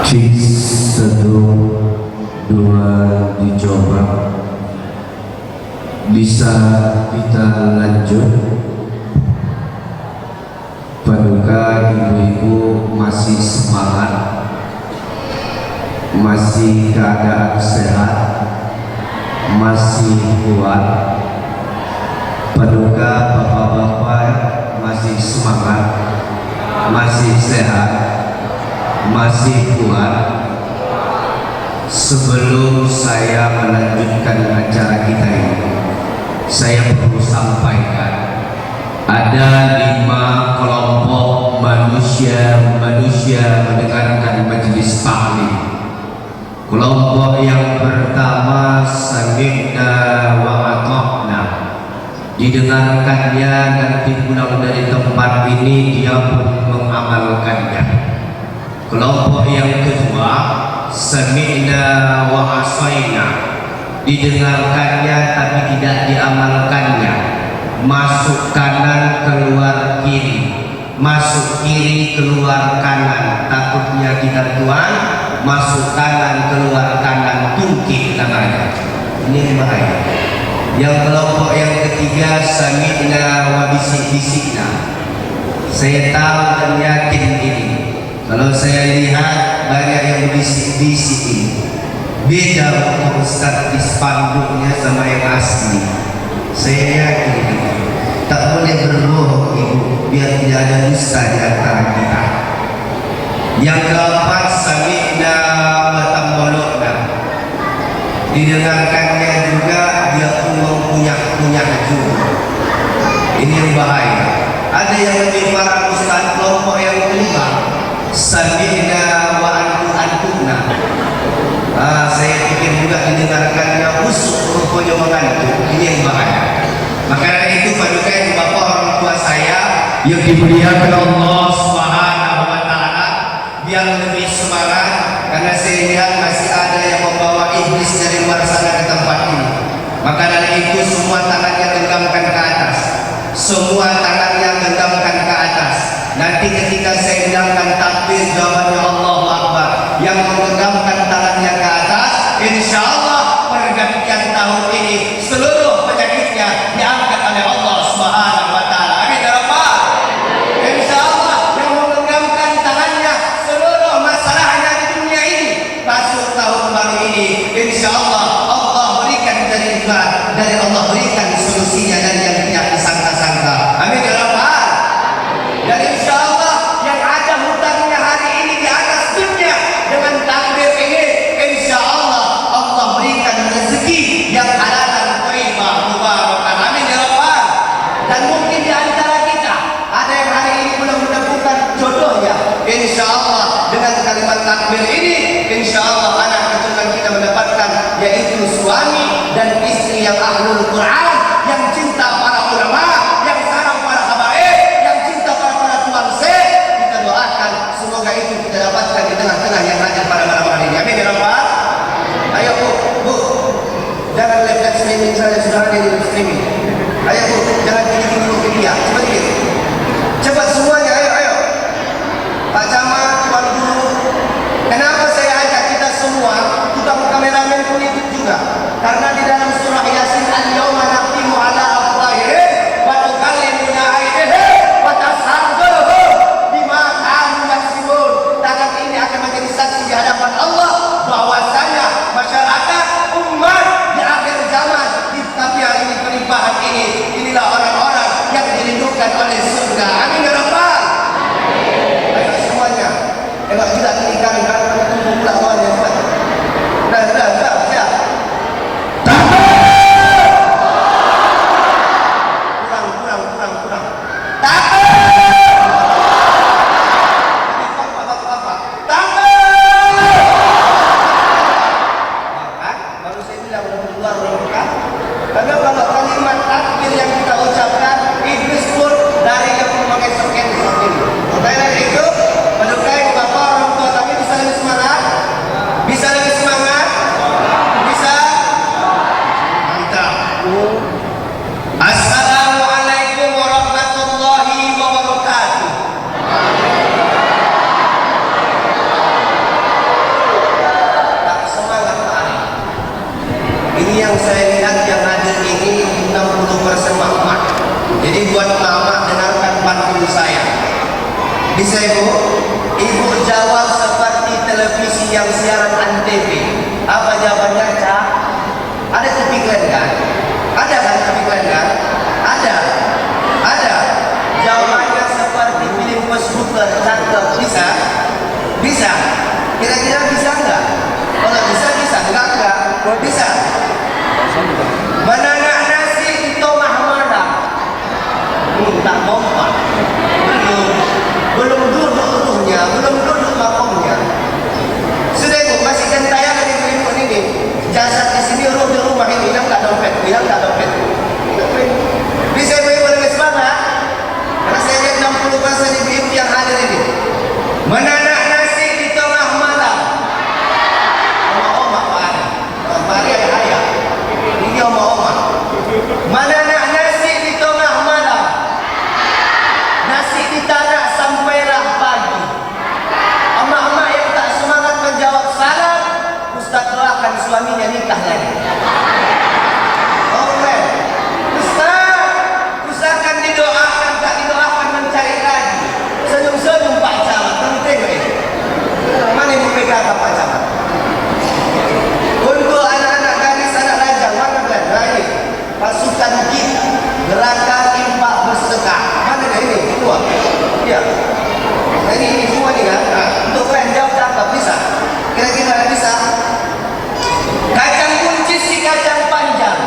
Cik, satu, dua, dicoba. Bisa kita lanjut. Paduka ibu-ibu masih semangat, masih keadaan sehat, masih kuat. Paduka bapak-bapak masih semangat, masih sehat, masih kuat. Sebelum saya melanjutkan acara kita ini, saya perlu sampaikan ada 5 kelompok manusia mendengarkan majelis taklim. Kelompok yang pertama sami'na wa ata'na, didengarkannya nanti pulang dari tempat ini dia pun mengamalkannya. Kelompok yang kedua sami'na wa asaina, didengarkannya tapi tidak diamalkannya. Masuk kanan keluar kiri, masuk kiri keluar kanan, takutnya kita tuan masuk kanan keluar kanan tungkih namanya. Ini bahaya. Yang kelompok yang ketiga sami'na wa bisik-bisikna, saya tahu dan yakin ini. Kalau saya lihat banyak yang bisik-bisik ini, beda untuk Ustaz di spanduknya sama yang asli. Saya yakin ini. Tak boleh berbohong ibu, biar tidak ada dusta di antara kita. Yang keempat sami'na wa tambolokna, didengarkannya juga dia pun mempunyah juga. Ini yang bahaya. Ada yang lebih parah Ustaz, kelompok yang kelima sami'na wa antu-antuna. Saya pikir juga didengarkannya usuk rupanya mengantuk. Ini yang bahaya. Maka dari itu paduka ibu bapak orang tua saya yang dimuliakan Allah Subhanahu wa taala, biar lebih semangat karena saya lihat masih ada yang membawa iblis dari luar sana ke tempat ini. Maka dari itu semua tangannya genggamkan ke atas. Semua tangannya genggamkan ke atas. Nanti ketika saya bilangkan takbir jawabannya Allahu Akbar, yang menggenggamkan tangannya ke atas, insyaallah pergantian tahun ini seluruh penyakitnya diangkat oleh Allah Subhanahu wa taala. Amin ya rabbal. Insyaallah yang menggenggamkan tangannya seluruh masalahnya di dunia ini masuk tahun baru ini, insyaallah Allah berikan dari Allah berikan solusinya dari yang tidak disangka-sangka. Amin ya rabbal. Dan insyaallah yang ada hutangnya hari ini di atas dunia dengan takbir ini, insyaallah Allah berikan rezeki yang halal dan thayyibah mubarakah. Amin ya rabbal. Dan mungkin di antara kita ada yang hari ini belum menemukan jodohnya, insyaallah dengan kalimat takbir ini, insyaallah anak keturunan kita mendapatkan, yaitu suami dan istri yang ahlul Quran, yang cinta para ulama, yang sarang para habaib, yang cinta para tuan syekh. Kita doakan semoga itu kita dapatkan di tengah-tengah yang ada pada malam hari ini. Amin ya rabbal. Ayo bu, jangan lihat streaming saja, sudah ada di streaming. Ayo bu, jangan gini dulu ke dia, cepat semuanya, ayo. Pak Camat, Tuan Guru, kenapa saya ajak kita semua, tukang kameramen pun ikut juga? Karena di dalam surah Yasin, al-yawma nakhtimu ala afwahihim wa tukallimuna aydihim wa tashhadu bima kanu yaksibun. Tangan ini akan menjadi saksi di hadapan Allah bahwasanya masyarakat umat di akhir zaman, tapi hari ini pelimpahan ini, inilah orang-orang yang dirindukan oleh surga. Amin ya rabbal. Ayo semuanya, hebat juga tinggal karena tunggu pula awalnya. Dah, siap. Kurang. Baru saya bilang keluar rohkah? Karena kalau kalimat takbir yang kita ucapkan, iblis pun dari yang memakai sokin. Makanya itu, paduka ibu bapak orang tua kami bisa buat mama dengarkan pantun saya. Bisa ibu? Ibu jawab seperti televisi yang siaran antv. Apa jawabannya, Cak? Ada kepikiran kan? Ada kan kepikiran kan? Ada. Ada. Jawabannya seperti film Facebooker, cakep. Bisa? Bisa? Kira-kira bisa enggak? Kalau bisa, bisa. Enggak? Bisa. Menanak nasi di tomah malam. Tak kompak. Belum duduk-duduknya, belum duduk makomnya. Sudah ibu, masih gentayangan ibu-ibu ini. Jasad di sini, roh di rumah ini. Hilang tak dompet, hilang tak dompet. Bisa ibu-ibu lebih semangat? Karena saya lihat 60% ibu-ibu yang hadir ini. Menanak nasi di tengah malam. Oma-oma Pak. Mari ayah. Ini oma-oma. Menanak nasi di tengah malam. Nasi ditanak sampailah pagi. Emak-emak yang tak semangat menjawab salam, Ustaz doakan suaminya nikah lagi. Oke, Ustaz, usahakan didoakan, tak didoakan mencari lagi. Senyum-senyum Pak Camat, kamu tengok ini. Mana ibu pegang Pak Camat? Untuk anak-anak gadis, anak lajang, mana kan? Nah ini, pasukan kita, gerakan infak bersedekah. Mana kan ini? Keluar. Ya. Nah ini semua nih kan? Nah, untuk kalian jawab cakap, bisa? Kira-kira bisa? Kacang kunci si kacang panjang.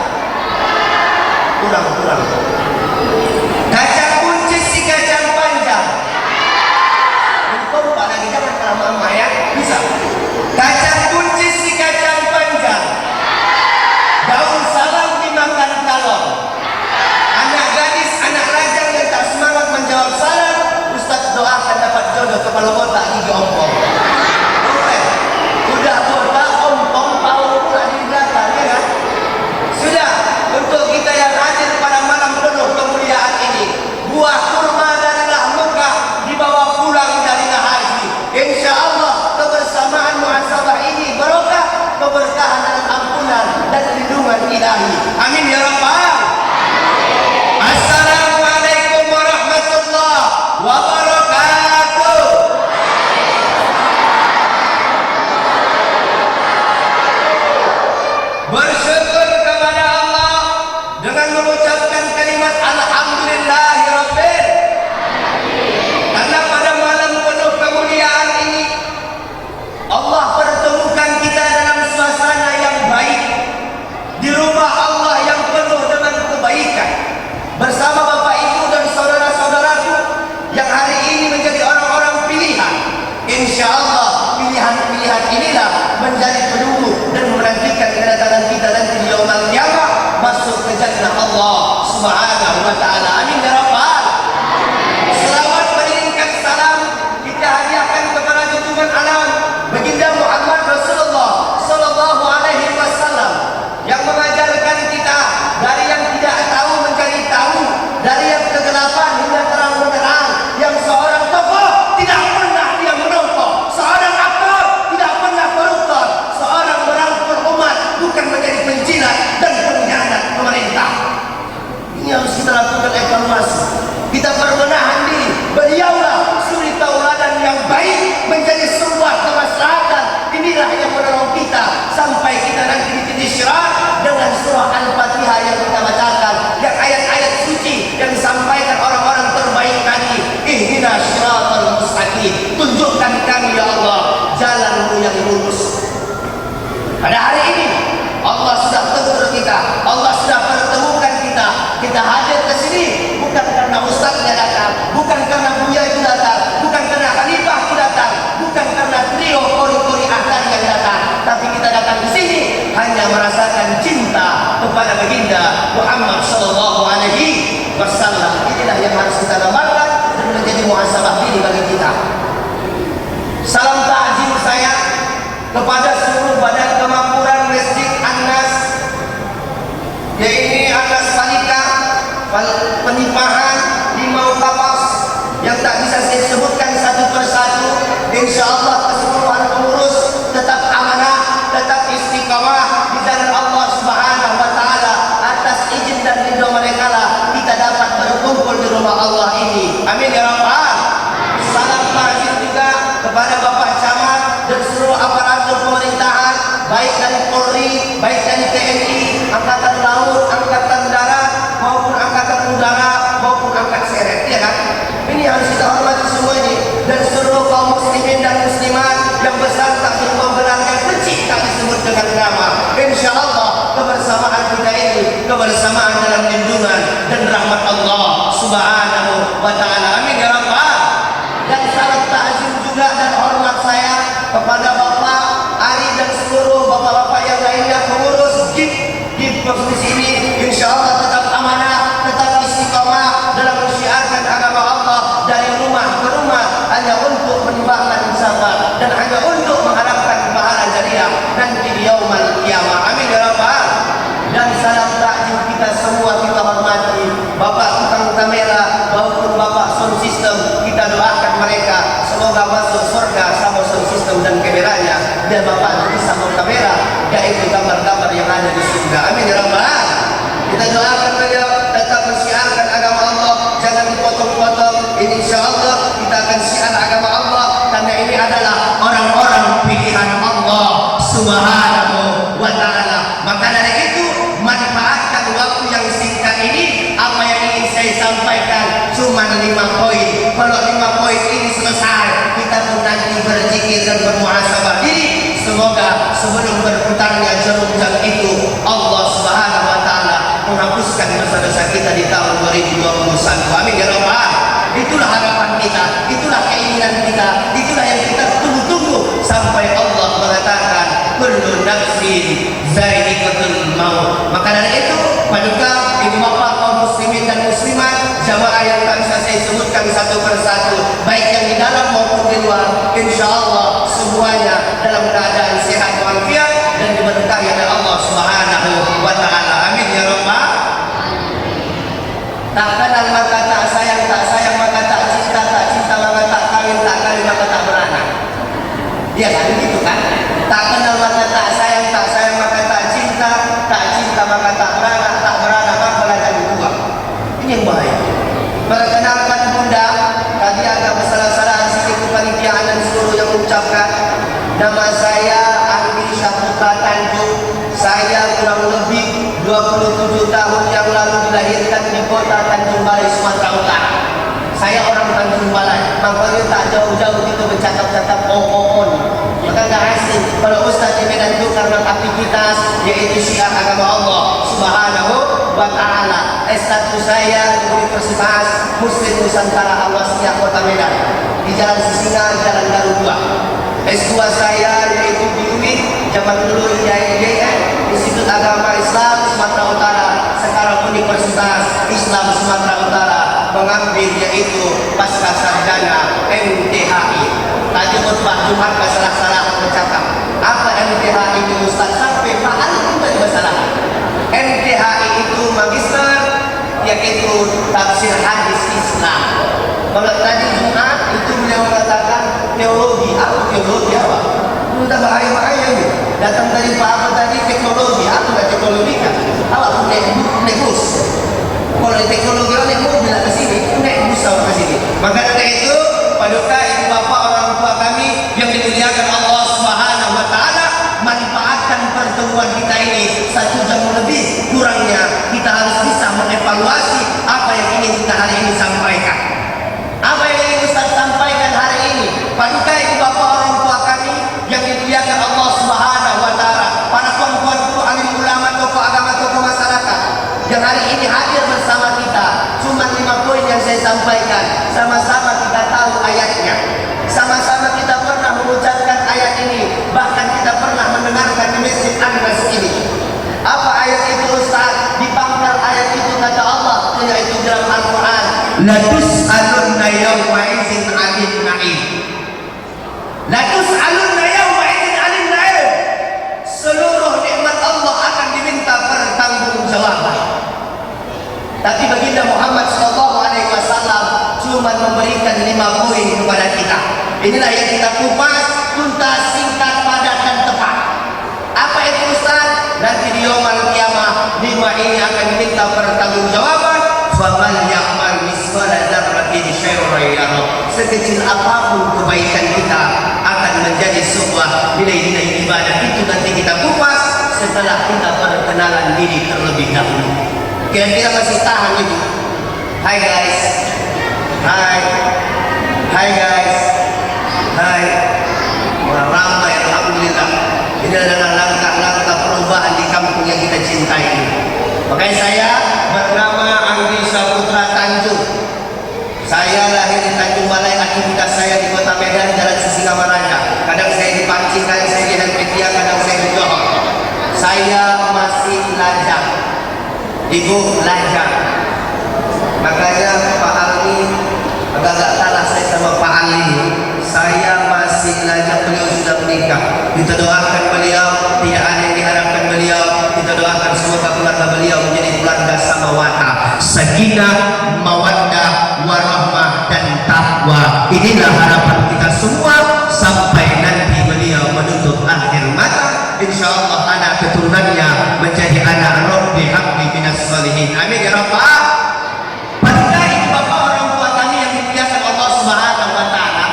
Kurang. Kacang kunci si kacang panjang. Kau lupa lagi, jangan kalah mama ya. Bisa? Kacang kunci si kacang panjang. Daun salam dimakan kalong. Anak gadis, anak lajang yang tak semangat menjawab salam, Ustaz doakan dapat jodoh kepala botak gigi ompong. Oke, udah botak ompong tahu pula di belakang ya kan? Sudah, untuk kita yang hadir pada malam penuh kemuliaan ini, buah kurma darilah Mekah dibawa pulang dari haji. Insya Allah kebersamaan muhasabah ini barokah, keberkahan dan ampunan dan lindungan ilahi. Amin ya rabbal. Assalamualaikum warahmatullahi wabarakatuh. Bersyukur kepada Allah dengan mengucapkan kalimat alhamdulillahirabbil. Karena pada malam penuh kemuliaan ini Allah pertemukan kita dalam suasana yang baik, di rumah Allah yang penuh dengan kebaikan, bersama Bapak Ibu dan saudara-saudaraku yang hari ini menjadi orang-orang pilihan. Insya Allah pilihan-pilihan inilah menjadi penduduk dan menantikan kedatangan kita nanti di yaumul qiyamah masuk ke jannah Allah Subhanahu wa taala. Amin ya rabbal. Selawat mengirimkan salam kita hadiahkan kepada junjungan alam baginda Muhammad Rasulullah sallallahu alaihi wasallam yang mengajarkan kita dari yang tidak tahu menjadi tahu, dari yang kegelapan hingga terang benderang, yang seorang tokoh tidak pernah dia menompo, seorang aktor tidak pernah koruptor, seorang merangkul umat bukan menjadi penjilat dan pengkhianat pemerintah. Ini harus kita lakukan evaluasi. Kita perbenahan diri. Beliaulah suri tauladan yang baik menjadi sebuah kemaslahatan. Inilah yang menolong kita sampai kita nanti di titik syirat dengan surah Al-Fatihah yang kita bacakan, yang ayat-ayat suci yang disampaikan orang-orang terbaik tadi. Ihdinas siratal mustaqim. Tunjukkan kami ya Allah jalanmu yang lurus. Pada hari ini Allah sudah tegur kita, Allah sudah pertemukan kita. Kita hadir ke sini bukan karena ustaznya datang, bukan karena buya itu datang, bukan karena khalifah itu datang, bukan karena trio kori-kori ahlan yang datang, tapi kita datang di sini hanya merasakan cinta kepada baginda Muhammad sallallahu alaihi wasallam. Inilah yang harus kita gambarkan dan menjadi muhasabah diri bagi kita. Salam takzim saya kepada seluruh badan kemakmuran Masjid An-Nas, yaitu Anas Palika, Penipahan, Limau Kapas, yang tak bisa saya sebutkan satu persatu. Insya Allah keseluruhan pengurus tetap amanah, tetap istiqamah di jalan Allah Subhanahu wa taala. Atas izin dan ridho mereka lah kita dapat berkumpul baik dari Polri, baik dari TNI, Angkatan Laut, Angkatan Darat, maupun Angkatan Udara, maupun Angkatan Seret, ya kan? Ini harus kita hormati semua ini. Dan seluruh kaum muslimin dan muslimat yang besar tak berkomentar, yang kecil tak disebut dengan nama. Insya Allah kebersamaan kita ini kebersamaan dalam lindungan dan rahmat Allah Subhanahu wa Ta'ala. Amin ya Rabbal. Dan salam ta'zim juga dan hormat saya kepada Bapak Ari dan seluruh bapak-bapak yang lainnya pengurus di provinsi ini. Insya Allah tetap amanah, tetap istiqamah dalam menyiarkan agama Allah dari rumah ke rumah, hanya untuk menimbakan sabar dan hanya untuk mengharapkan pahala jariah nanti di yaumul qiyamah. Amin ya Rabbal. Dan salam takjil kita semua kita hormati Bapak tukang kamera maupun Bapak sound system, kita doakan mereka semoga masuk surga sama sound system dan kameranya, dan Bapak nanti sama kamera yaitu gambar-gambar yang ada di surga. Amin ya Rabbal. Kita doakan beliau tetap mensiarkan agama Allah, jangan dipotong-potong. Insya Allah kita akan siar agama Allah karena ini adalah orang-orang pilihan Allah Subhanahu wa Ta'ala. Maka dari itu manfaatkan waktu yang singkat ini. Apa yang ingin saya sampaikan cuma 5 poin. Kalau 5 poin ini selesai, kita pun nanti berzikir dan bermuhasabah diri. Semoga sebelum berputarnya jarum jam itu Allah Subhanahu wa Ta'ala menghapuskan dosa-dosa kita di tahun 2021. Amin ya Rabbal. Itulah harapan kita, itulah keinginan kita, itulah yang kita tunggu-tunggu sampai Allah mengatakan kullu nafsin za'iqatul maut. Maka dari itu, paduka ibu bapak kaum muslimin dan muslimat, jamaah yang tak bisa saya sebutkan satu persatu, baik yang di dalam maupun di luar, insya Allah semuanya dalam keadaan sehat walafiat dan diberkahi oleh Allah Subhanahu wa Ta'ala. Amin ya Rabbal. Tak kenal maka tak sayang maka tak cinta maka tak kawin maka tak beranak. Iya kan, gitu kan? Tak kenal maka tak sayang maka tak cinta maka tak beranak maka lagi dua. Ini yang bahaya. Perkenalkan bunda, tadi agak bersalah-salah sedikit kepanitiaan dan seluruh yang mengucapkan. Nama saya Andi Syahputra Tanjung. Saya kurang lebih 27 tahun yang lalu dilahirkan di kota Tanjung Balai, Sumatera Utara. Saya orang Tanjung Balai, makanya tak jauh-jauh itu bercakap-cakap on. Maka gak asing kalau Ustaz di Medan itu karena aktivitas yaitu syiar agama Allah Subhanahu wa Ta'ala. S1 saya di Universitas Muslim Nusantara Al-Wasiyah Kota Medan di Jalan Sisinga, Jalan Garuda 2. S2 saya yaitu di UIN, zaman dulu IAIN, Institut Agama Islam Sumatera Utara, sekarang Universitas Islam Sumatera Utara, mengambil yaitu pasca sarjana MTHI. Tadi khutbah Jumat gak salah-salah bercakap. Apa MTHI itu Ustaz? Sampai Pak pun tadi masalah. MTHI itu magister, yaitu tafsir hadis Islam. Kalau tadi Jumat itu beliau mengatakan teologi. Apa teologi apa? Udah bahaya-bahaya ini. Datang tadi Pak apa tadi teknologi. Aku gak teknologi kan? Awak pun naik bus. Kalau teknologi orang naik mobil ke sini, naik bus ke sini. Maka dari itu, paduka ibu bapak orang tua kami yang dimuliakan Allah Subhanahu wa Ta'ala, manfaatkan pertemuan kita ini 1 jam lebih kurangnya. Kita harus bisa mengevaluasi apa yang ingin kita hari ini sampaikan. Apa yang ingin Ustaz sampaikan hari ini? Paduka ibu bapak orang tua kami yang dimuliakan Allah Subhanahu wa Ta'ala, para tuan-tuanku alim ulama, tokoh agama, tokoh masyarakat yang hari ini hadir bersama kita. Cuma 5 poin yang saya sampaikan. Sama-sama kita tahu ayatnya, sama-sama kita pernah mengucapkan ayat ini, bahkan kita pernah mendengarkan di masjid Anas ini. Apa ayat itu Ustaz? Di pangkal ayat itu kata Allah, yaitu dalam Al-Quran, la tus'alunna yawma idzin 'anil na'im. La tus'alunna yawma idzin 'anil na'im. Seluruh nikmat Allah akan diminta pertanggungjawaban. Tapi baginda Muhammad SAW cuma memberikan 5 poin kepada kita. Inilah yang kita kupas tuntas, singkat, padat dan tepat. Apa itu Ustaz? Nanti di yaumul qiyamah 5 ini akan diminta pertanggungjawaban. Faman ya'mal misqala dzarratin syarran yarah. Sekecil apapun kebaikan kita akan menjadi sebuah nilai-nilai ibadah itu nanti kita kupas setelah kita perkenalan diri terlebih dahulu. Kira-kira masih tahan ibu? Hai guys, hai, hai guys, hai. Wah, ramai alhamdulillah. Ini adalah langkah-langkah perubahan di kampung yang kita cintai ini. Makanya saya bernama Andi Saputra Tanjung. Saya lahir di Tanjung Balai, aktivitas saya di Kota Medan, Jalan Sisingamaraja. Kadang saya di Pancing, kadang saya di Helvetia, kadang saya di Johor. Saya masih lajang, ibu lajang. Makanya Pak Ali agak-agak kalah saya sama Pak Ali. Saya masih lajang, beliau sudah menikah. Kita doakan beliau, tidak ada yang diharapkan beliau. Kita doakan semoga keluarga beliau menjadi keluarga samawata, sakinah, mawaddah, warahmah dan takwa. Inilah harapan kita semua sampai nanti beliau menutup akhir mata. Insyaallah anak keturunannya menjadi anak Rabbi habbi minas salihin. Amin ya rabbal. Pada ibu bapak orang tua kami yang dimuliakan Allah Subhanahu wa taala,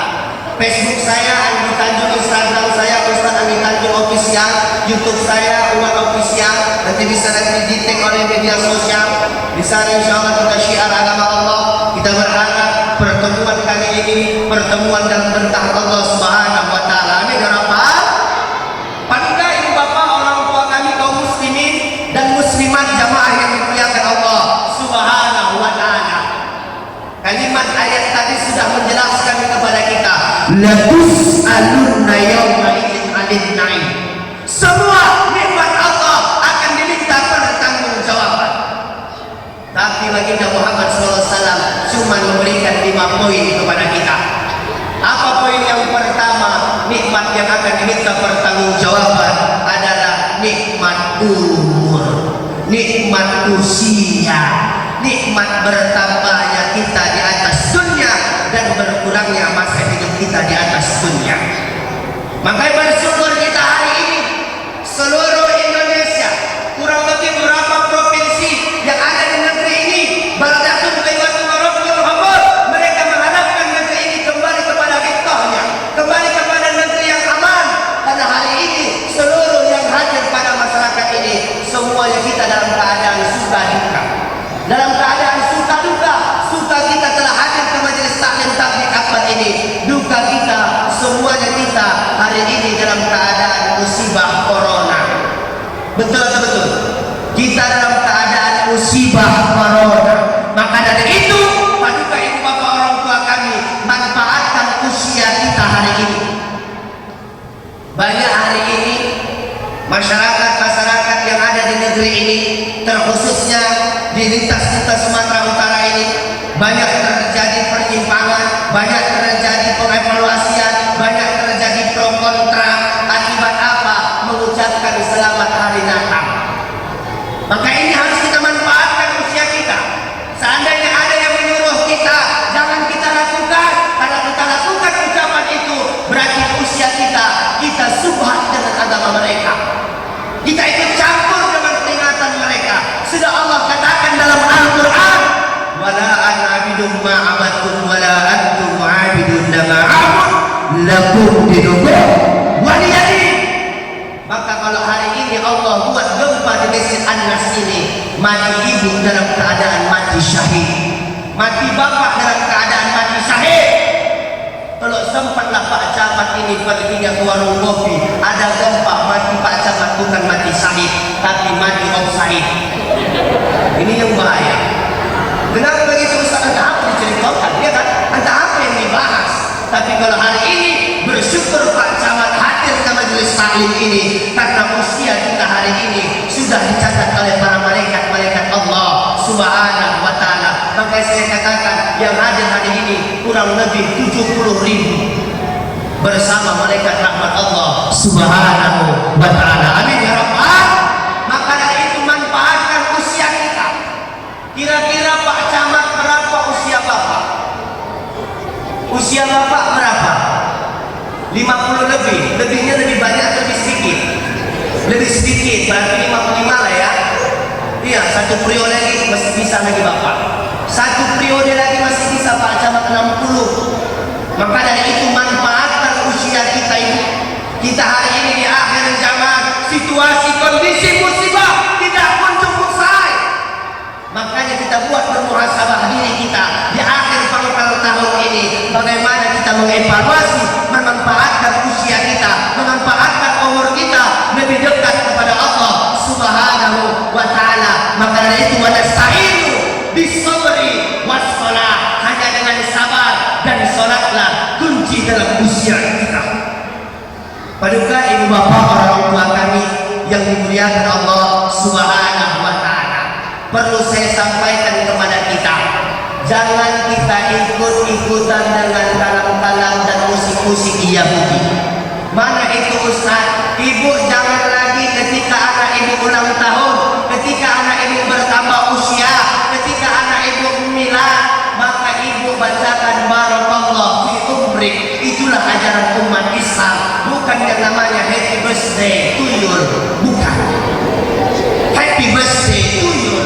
Facebook saya Andi Tanjung, Instagram saya Ustaz Andi Tanjung Official, YouTube saya Umar Official. Nanti bisa di-tag oleh media sosial. Di sana insyaallah kita syiar agama Allah. Kita berharap pertemuan kali ini pertemuan dan berkah Allah Subhanahu wa taala. Amin ya rabbal. Pada ibu bapak orang tua kami kaum muslimin dan muslimat jamaah yang dimuliakan Allah Subhanahu wa taala. Kalimat ayat tadi sudah menjelaskan kepada kita, la tus'alunna yawma idzin 'anil na'im. Semua nikmat Allah akan diminta pertanggungjawaban. Tapi baginda Muhammad SAW cuma memberikan 5 poin kepada kita. Apa poin yang pertama? Nikmat yang akan diminta pertanggungjawaban adalah nikmat umur, nikmat usia, nikmat bertambahnya kita di atas dunia dan berkurangnya masa hidup kita di atas dunia. Makanya bersyukur kita hari ini seluruh Indonesia, kurang lebih berapa provinsi yang ada di negeri ini, baldatun thayyibun wa rabbul ghafur, mereka mengharapkan negeri ini kembali kepada hikmahnya, kembali kepada negeri yang aman. Karena hari ini seluruh yang hadir pada masyarakat ini semuanya kita dalam keadaan suka duka. Dalam keadaan suka duka, suka kita telah hadir ke majelis taklim tabligh akbar ini, duka kita semuanya kita hari ini dalam keadaan musibah corona. Betul atau betul? Kita dalam keadaan musibah corona. Maka dari itu, paduka ibu bapak orang tua kami manfaatkan usia kita hari ini. Banyak hari ini masyarakat yang ada di negeri ini, terkhususnya di lintas-lintas Sumatera Utara ini, banyak terjadi penyimpangan, banyak terjadi pengevaluasian, banyak terjadi pro kontra. Akibat apa? Mengucapkan selamat hari Natal. Maka ini harus kita manfaatkan usia kita. Seandainya ada yang menyuruh kita, jangan kita lakukan. Kalau kita lakukan ucapan itu, berarti usia kita subhat dengan agama mereka. Kita ikut campur dengan peringatan mereka. Sudah Allah katakan dalam Al-Quran, wala ana abidun ma'abatun wala antum abidun ma'abud lakum dinukum waliyadin. Maka kalau hari ini Allah buat gempa di Masjid An-Nas ini, mati ibu dalam keadaan mati syahid, mati bapak dalam keadaan mati syahid. Kalau sempatlah Pak Camat ini perginya ke warung kopi, ada gempa, mati Pak Camat bukan mati syahid, tapi mati offside. Ini yang bahaya. Kenapa begitu Ustaz? Ada apa diceritakan? Ya kan? Ada apa yang dibahas? Tapi kalau hari ini bersyukur Pak Camat hadir ke majelis taklim ini, karena usia kita hari ini sudah dicatat oleh para malaikat Allah Subhanahu wa taala. Maka saya katakan yang hadir hari ini kurang lebih 70.000 bersama malaikat rahmat Allah Subhanahu wa taala. Amin ya rabbal. Maka dari itu manfaatkan usia kita. Kira-kira Pak Camat berapa usia Bapak? Usia Bapak berapa? 50 lebih. Lebihnya lebih banyak, lebih sedikit. Lebih sedikit, berarti 55 lah ya. Iya, satu periode lagi masih bisa lagi Bapak. Satu periode lagi masih bisa Pak Camat 60. Maka dari itu manfaatkan usia kita ini. Kita hari bagaimana kita mengevaluasi, memanfaatkan usia kita, memanfaatkan umur kita lebih dekat kepada Allah Subhanahu wa Ta'ala. Maka dari itu, wanasta'inu bisabri wassalah, hanya dengan sabar dan salatlah kunci dalam usia kita. Paduka ibu bapak orang tua kami yang dimuliakan Allah Subhanahu wa Ta'ala, perlu saya sampaikan kepada kita, jangan kita ikut-ikutan dengan kalam-kalam dan musik-musik Yahudi. Mana itu Ustaz? Ibu jangan lagi ketika anak ibu ulang tahun, ketika anak ibu bertambah usia, ketika anak ibu milad, maka ibu bacakan barakallahu fi umrik. Itulah ajaran umat Islam, bukan yang namanya happy birthday to you. Bukan happy birthday to you.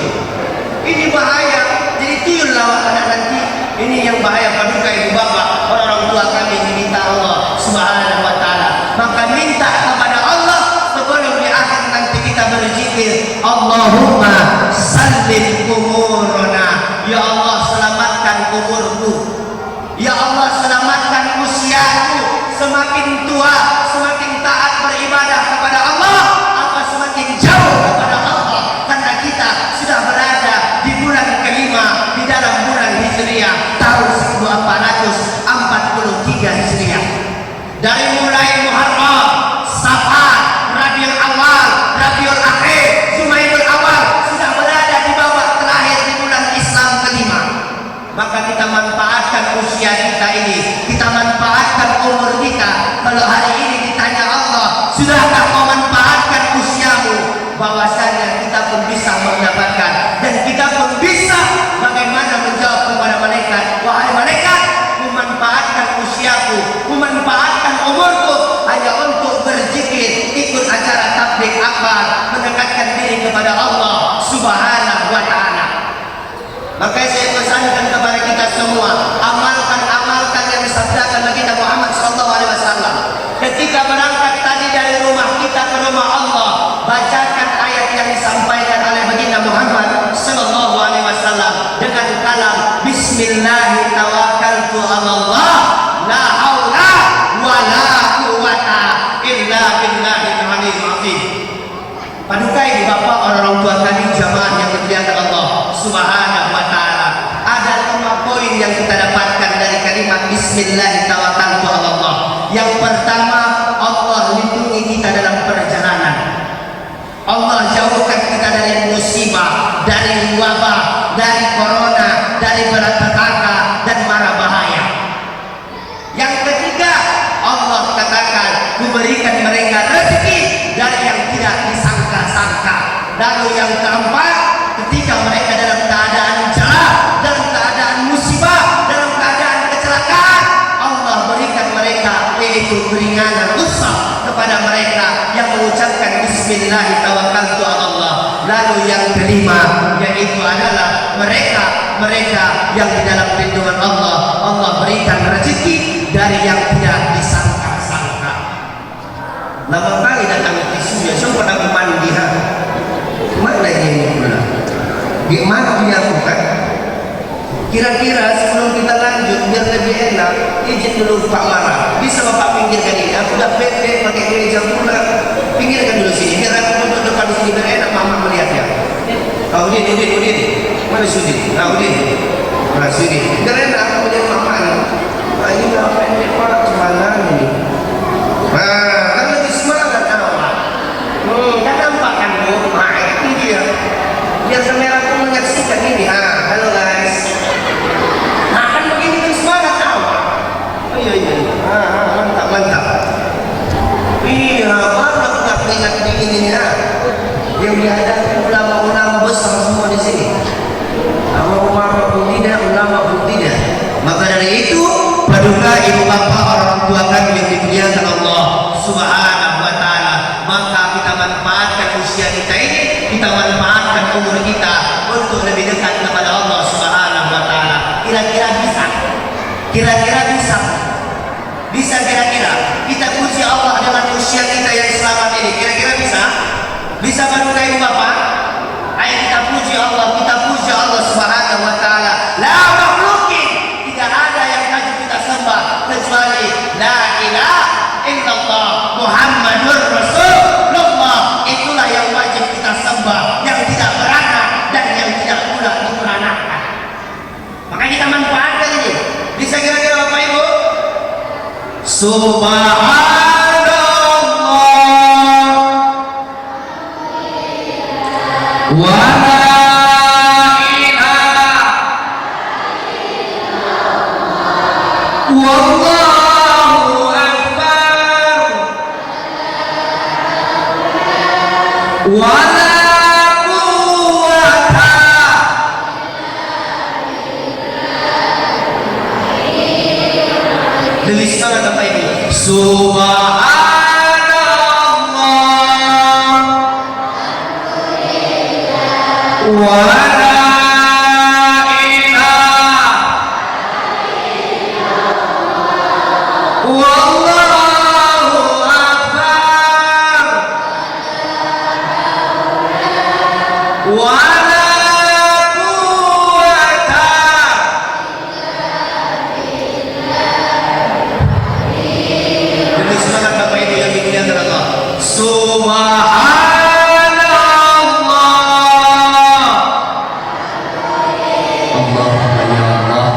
Ini bahaya. Jadi tuyul lah anak nanti. Ini yang bahaya. Paduka ibu bapak orang tua kami diminta Allah Subhanahu wa Ta'ala, maka minta kepada Allah sebelum di akhir nanti kita berzikir, Allahumma sallim umurana. Ya Allah, selamatkan umurku. Ya Allah, selamatkan usiaku. Semakin tua, semakin taat beribadah kepada Allah, apa semakin jauh kepada Allah, karena kita sudah berada di bulan kelima di dalam bulan Hijriah tahun 1443 Hijriah. Dari mulai Muharram, Safar, Rabiul Awal, Rabiul Akhir, Jumaidul Awal, sudah berada di babak terakhir di bulan Islam kelima. Maka kita manfaatkan usia kita ini, kita manfaatkan umur kita. Kalau hari ini ditanya Allah, sudahkah kau manfaatkan usiamu? Bahwasanya kita pun bisa mendapatkan, dan kita pun bisa bagaimana menjawab kepada malaikat, wahai malaikat, memanfaatkan usiaku, memanfaatkan umurku hanya untuk berzikir, ikut acara tabligh akbar, mendekatkan diri kepada Allah Subhanahu wa Ta'ala. Maka saya pesankan kepada kita semua, amalkan yang disabdakan baginda Muhammad SAW. Ketika berangkat tadi dari rumah kita ke rumah Allah, bacakan ayat yang disampaikan oleh baginda Muhammad SAW dengan kalam Bismillahirrahmanirrahim, tawakkaltu 'alallah, la haula wa la quwwata illa billahil aliyyil azim. Paduka ibu bapak orang tua kami jamaah yang dimuliakan Allah Subhanahu wa Ta'ala, ada 5 poin yang kita dapatkan dari kalimat Bismillahirrahmanirrahim, tawakkaltu 'alallah. Yang pertama, Allah lindungi kita dalam perjalanan. Allah jauhkan kita dari musibah, dari wabah, dari corona, dari malapetaka dan mara bahaya. Yang ketiga, Allah katakan, memberikan mereka rezeki dari yang tidak disangka-sangka. Lalu yang keempat, ketika mereka dalam keadaan jala, dalam keadaan musibah, dalam keadaan kecelakaan, Allah berikan mereka yaitu keringanan usaha kepada mereka yang mengucapkan Bismillahirrahmanirrahim. Lalu yang kelima, yaitu adalah mereka yang di dalam lindungan Allah, Allah berikan rezeki dari yang tidak disangka-sangka. Lama kali datang tisu ya, sempat aku mandi ha. Mana ini pula? Gimana dia bukan? Kira-kira sebelum kita lanjut biar lebih enak, izin dulu Pak Mara, bisa Bapak pinggirkan ini? Aku udah pendek pakai gereja pula, pinggirkan dulu sini biar aku duduk depan sini biar enak Mama melihatnya. Udin, mana Udin? Udin, mana sini? Biar enak aku melihat Mama ini. Ini udah pendek Pak, gimana ini? Kan lebih semangat awak. Kan nampak kan Bu? Ini dia. Biar kamera pun menyaksikan ini. Halo guys. Kan begini kan semangat awak. Oh iya. Mantap. Iya, banyak tak ingat begini ya. Yang dihadapi ulama-ulama besar semua di sini. Ulama pun tidak. Maka dari itu, paduka ibu bapak orang tua kami yang dimuliakan Allah Subhanahu wa Ta'ala, maka kita manfaatkan usia kita ini, kita manfaatkan umur kita untuk lebih dekat kepada Allah Subhanahu wa Ta'ala. Kira-kira bisa kita puji Allah dengan usia kita yang selamat ini. Kira-kira bisa paduka ibu bapak? Ayo kita puji Allah Subhanahu wa Ta'ala. La makhlukin, tidak ada yang bisa kita wa la ilaha wallahu akbar wa la quwwata lebih semangat apa ini? Subhanallah wa la ilaha wallahu akbar wa la quwwata. Lebih semangat Bapak Ibu yang dimuliakan Allah. Subhanallah. Allahumma ya Allah,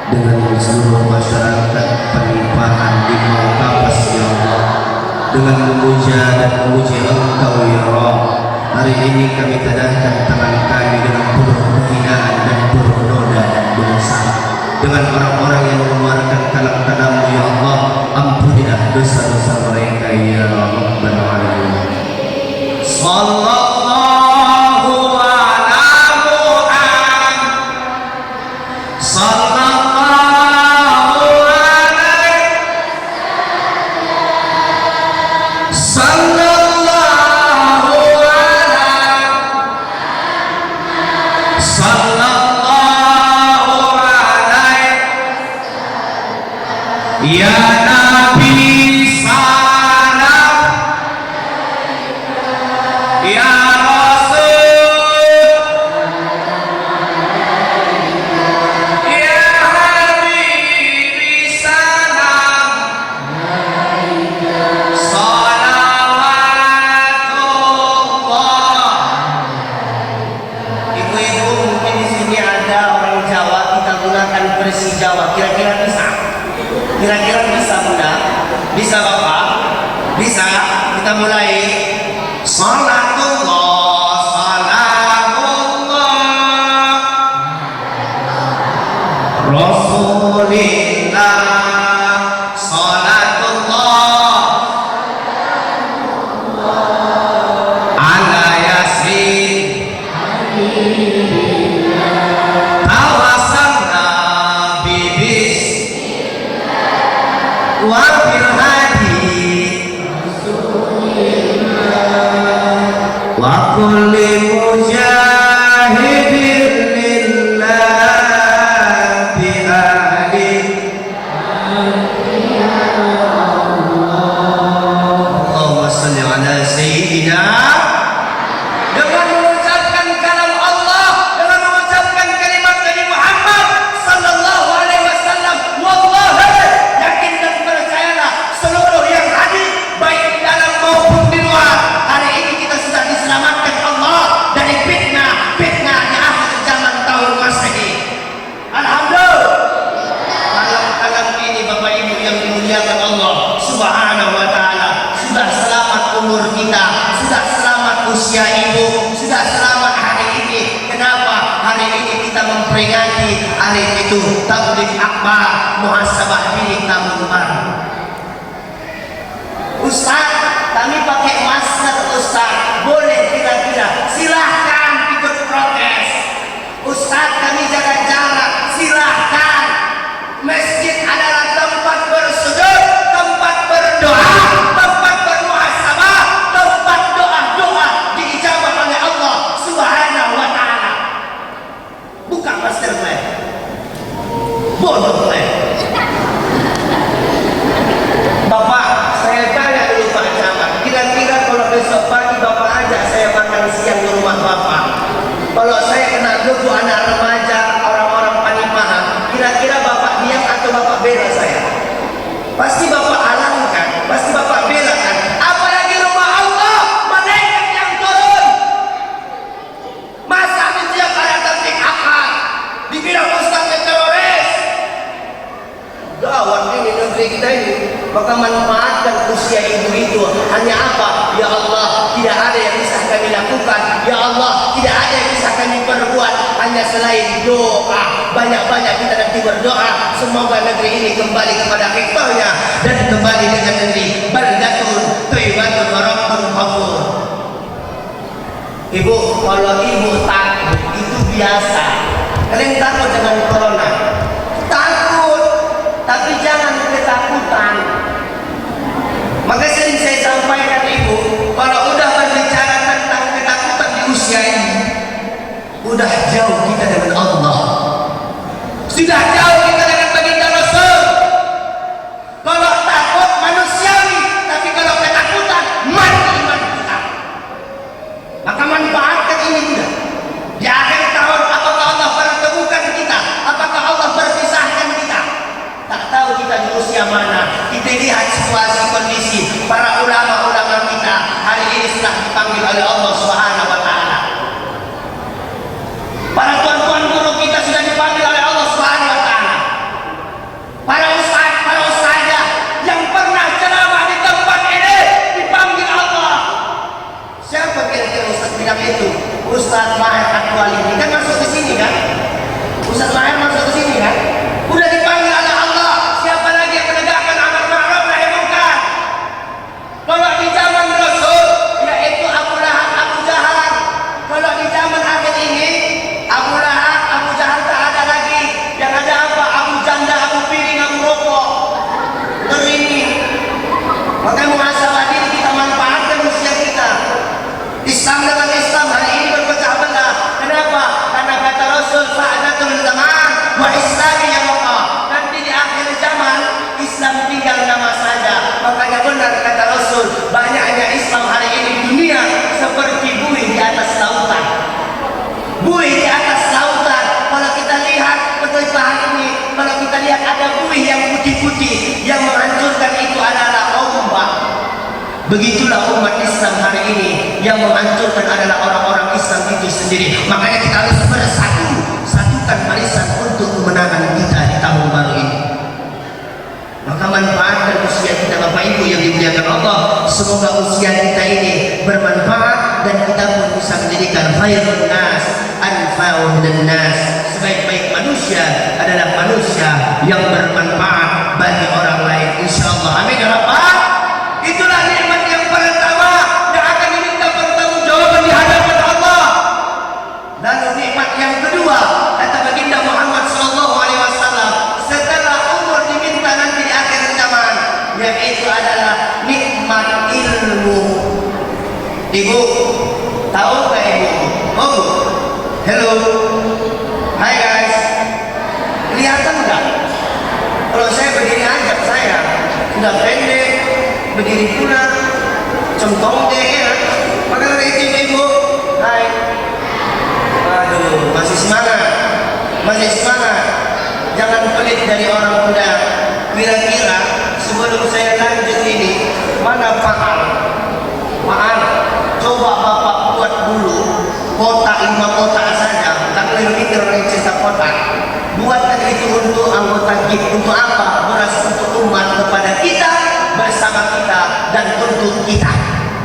dengan seluruh masyarakat pelimpahan di mau kapas ya Allah, dengan memuja dan memuji Engkau ya Allah, hari ini kami tadahkan tangan kami dengan penuh penghinaan dan penuh noda dan dosa dengan orang-orang yang mengeluarkan kalam-kalam-Mu ya Allah. Ampunilah dosa-dosa mereka ya Rabbal Alamin. Sallallahu ala Muhammad, sallallahu alaihi, sallallahu alaihi, sallallahu alaihi, ya Nabi salam, ya Rasul, ya Habibi salam, salawatullah. Ibu-ibu, mungkin di sini ada orang Jawa, kita gunakan versi Jawa. Kira-kira bisa? Kira-kira bisa Bunda? Bisa Bapak? Bisa? Kita mulai. Salatullah, salamullah, Rasulillah, salatullah, ala yasin, tawasalna bibis, wa bil hadi, wa kulli mujahidin lillah bi ahli. Allahumma salli ala sayyidina. Dengan mengucapkan kalam Allah, dengan mengucapkan kalimat Nabi Muhammad sallallahu alaihi wasallam, wallahi yakin dan percayalah seluruh yang hadir baik dalam maupun di luar, hari ini kita sudah diselamatkan Allah dari fitnah di akhir zaman tahun Masehi. Alhamdulillah. Malam ini Bapak Ibu yang dimuliakan Allah Subhanahu wa taala, sudah selamat umur kita, sudah selamat usia ibu, sudah selamat hari ini. Kenapa? Hari ini kita memperingati hari itu tabligh akbar, muhasabah diri tahun baru. Ustaz, kami pakai masker Ustaz, boleh kira-kira? Silahkan ikut protes. Ustaz, kami jaga jarak, silahkan. Masjid adalah tempat bersujud, tempat berdoa, tempat bermuhasabah, tempat doa-doa diijabah oleh Allah Subhanahu wa taala. Buka masker gue. Bodoh gue. Bapak, saya tanya dulu Pak Camat, kira-kira kalau besok pagi Bapak ajak saya makan siang di rumah Bapak, kalau saya kena gugu anak remaja, orang-orang Panimahan, kira-kira Bapak diam atau Bapak bela saya? Pasti Bapak alangkan, pasti Bapak bela kan? Apalagi rumah Allah, malaikat yang turun. Masa setiap ada tabligh akbar dibilang ustaz teroris? Gawat ini negeri kita ini. Ya Allah, tidak ada yang bisa kami lakukan. Ya Allah, tidak ada yang bisa kami perbuat hanya selain doa. Banyak-banyak kita nanti berdoa, semoga negeri ini kembali kepada hikmahnya dan kembali dengan negeri baldatun thayyibatun wa rabbun ghafur. Ibu, kalau ibu takut itu biasa. Kalian takut dengan corona? Takut, tapi jangan ketakutan. Maka sering saya sampaikan ibu, kalau udah berbicara tentang ketakutan di usia ini, udah jauh kita dengan Allah, sudah jauh kita dengan baginda Rasul. Kalau takut manusiawi, tapi kalau ketakutan mati iman kita. Maka manfaatkan ini juga. Di akhir tahun, apakah Allah pertemukan kita? Apakah Allah berpisahkan kita? Tak tahu kita di usia mana. Kita lihat situasi kondisi para ulama-ulama kita hari ini sudah dipanggil oleh Allah Subhanahu wa taala. Para tuan-tuan guru kita sudah dipanggil oleh Allah Subhanahu wa taala. Para ustaz, para ustazah yang pernah ceramah di tempat ini dipanggil Allah. Siapa kira-kira ustaz bilang itu? Ustaz Maher Aktual ini kan masuk ke sini kan? Ustaz Maher masuk ke sini kan? Udah dipanggil oleh Allah. Siapa lagi yang menegakkan amar ma'ruf nahi munkar? Kalau di zaman Rasul, yaitu Abu Lahab, Abu Jahal. Kalau di zaman akhir ini, Abu Lahab, Abu Jahal tak ada lagi. Yang ada apa? Abu Janda, Abu Piring, Abu Rokok. Ngerini. Maka muhasabah diri kita manfaatkan usia kita. Islam dengan Islam hari ini berpecah belah. Kenapa? Karena kata Rasul, sa'adatul zaman wa islami yang waqah. Nanti di akhir zaman Islam tinggal nama saja. Makanya benar kata Rasul, banyaknya Islam hari ini di dunia seperti buih di atas lautan. Buih di atas lautan. Kalau kita lihat perpecahan ini, kalau kita lihat ada buih yang putih-putih, yang menghancurkan itu adalah ombak. Begitulah umat Islam hari ini, yang menghancurkan adalah orang-orang Islam itu sendiri. Makanya kita harus bersatu, satukan barisan untuk kemenangan kita di tahun baru ini. Maka manfaatkan usia kita Bapak Ibu yang dimuliakan Allah. Semoga usia kita ini bermanfaat dan kita pun bisa menjadikan khairun nas anfa'u minan nas. Sebaik-baik manusia adalah manusia yang bermanfaat bagi orang lain, insyaallah. Amin ya rabbal. Itulah nikmat yang pertama yang akan diminta pertanggungjawaban di hadapan Allah. Lalu nikmat yang kedua, kata baginda Muhammad sallallahu alaihi wasallam, setelah umur diminta nanti di akhir zaman, yaitu adalah nikmat ilmu. Ibu, tahu nggak ibu? Oh, hello, hai guys, kelihatan nggak? Kalau saya berdiri aja saya sudah pendek, berdiri pula, centong deh ya. Maka dari itu ibu, hai, aduh, masih semangat, masih semangat. Jangan pelit dari orang muda. Kira-kira sebelum saya lanjut ini, mana Pak? Pak, coba bapak buat dulu kotak 5 kotak saja. Tak boleh mikir orang cinta kotak. Buatkan itu untuk anggota GIP. Untuk apa? Beras untuk umat kepada kita, bersama kita dan untuk kita.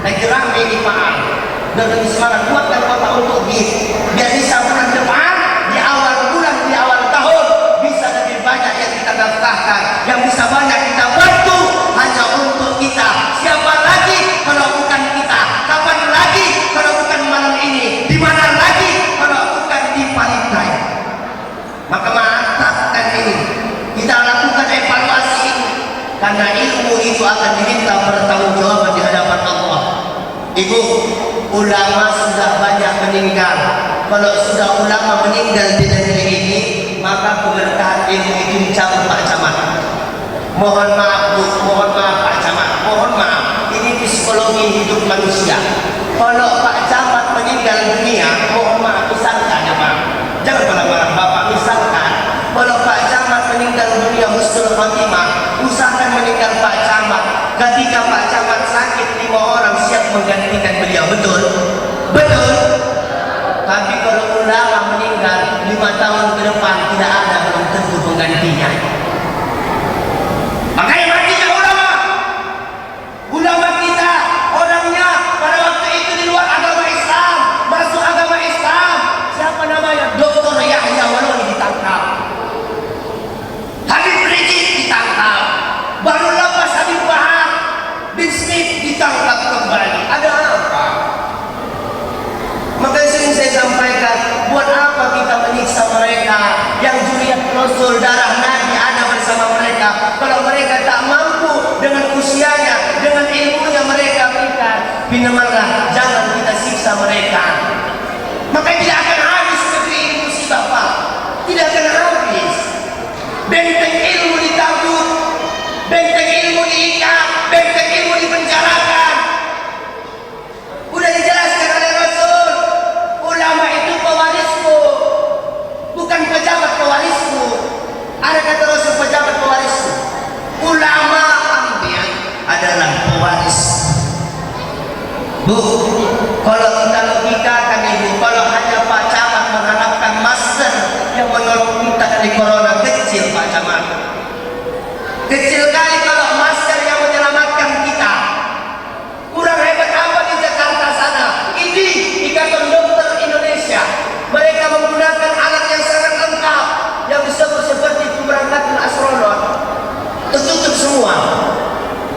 Lagi rame ini Pak. Dan lebih semangat buatkan kotak untuk GIP. Biar bisa bulan depan di awal bulan, di awal tahun bisa lebih banyak yang kita daftarkan, yang bisa banyak kita bantu hanya untuk kita. Siapa lagi kalau bukan kita? Kapan lagi kalau bukan malam ini? Di mana lagi kalau bukan di Palitai? Maka mantapkan ini. Kita lakukan evaluasi ini. Karena ilmu itu akan diminta pertanggungjawaban di hadapan Allah. Ibu, ulama sudah banyak meninggal. Kalau sudah ulama meninggal di negeri ini, maka keberkahan ilmu itu dicabut Pak Camat. Mohon maaf Bu, mohon maaf Pak Camat, mohon maaf. Ini psikologi hidup manusia. Kalau Pak Camat meninggal dunia, mohon maaf, misalkan ya Pak, jangan marah-marah Bapak, misalkan kalau Pak Camat meninggal dunia husnul khatimah, usahakan meninggal Pak Camat. Ketika Pak Camat sakit, 5 orang siap menggantikan beliau, betul? Betul? Tapi kalau ulama meninggal 5 tahun ke depan, tidak ada, belum tentu penggantinya. Makanya matinya ulama. Ulama kita orangnya pinamalah, jangan kita siksa mereka. Maka tidak akan habis negeri ilmu si Bapak, tidak akan habis. Benteng ilmu dicabut, benteng ilmu diikat, benteng ilmu dipenjarakan. Udah dijelaskan oleh Rasul, ulama itu pewarisku, bukan pejabat pewarisku. Ada kata Rasul pejabat pewarisku. Ulama ambiya adalah pewaris. Bu, kalau kita logikakan ibu, kalau hanya Pak Camat mengharapkan master yang menolong kita dari corona, kecil Pak Camat. Kecil kali kalau master yang menyelamatkan kita. Kurang hebat apa di Jakarta sana? Ini Ikatan Dokter Indonesia. Mereka menggunakan alat yang sangat lengkap yang disebut seperti pemberangkatan astronot. Tertutup semua.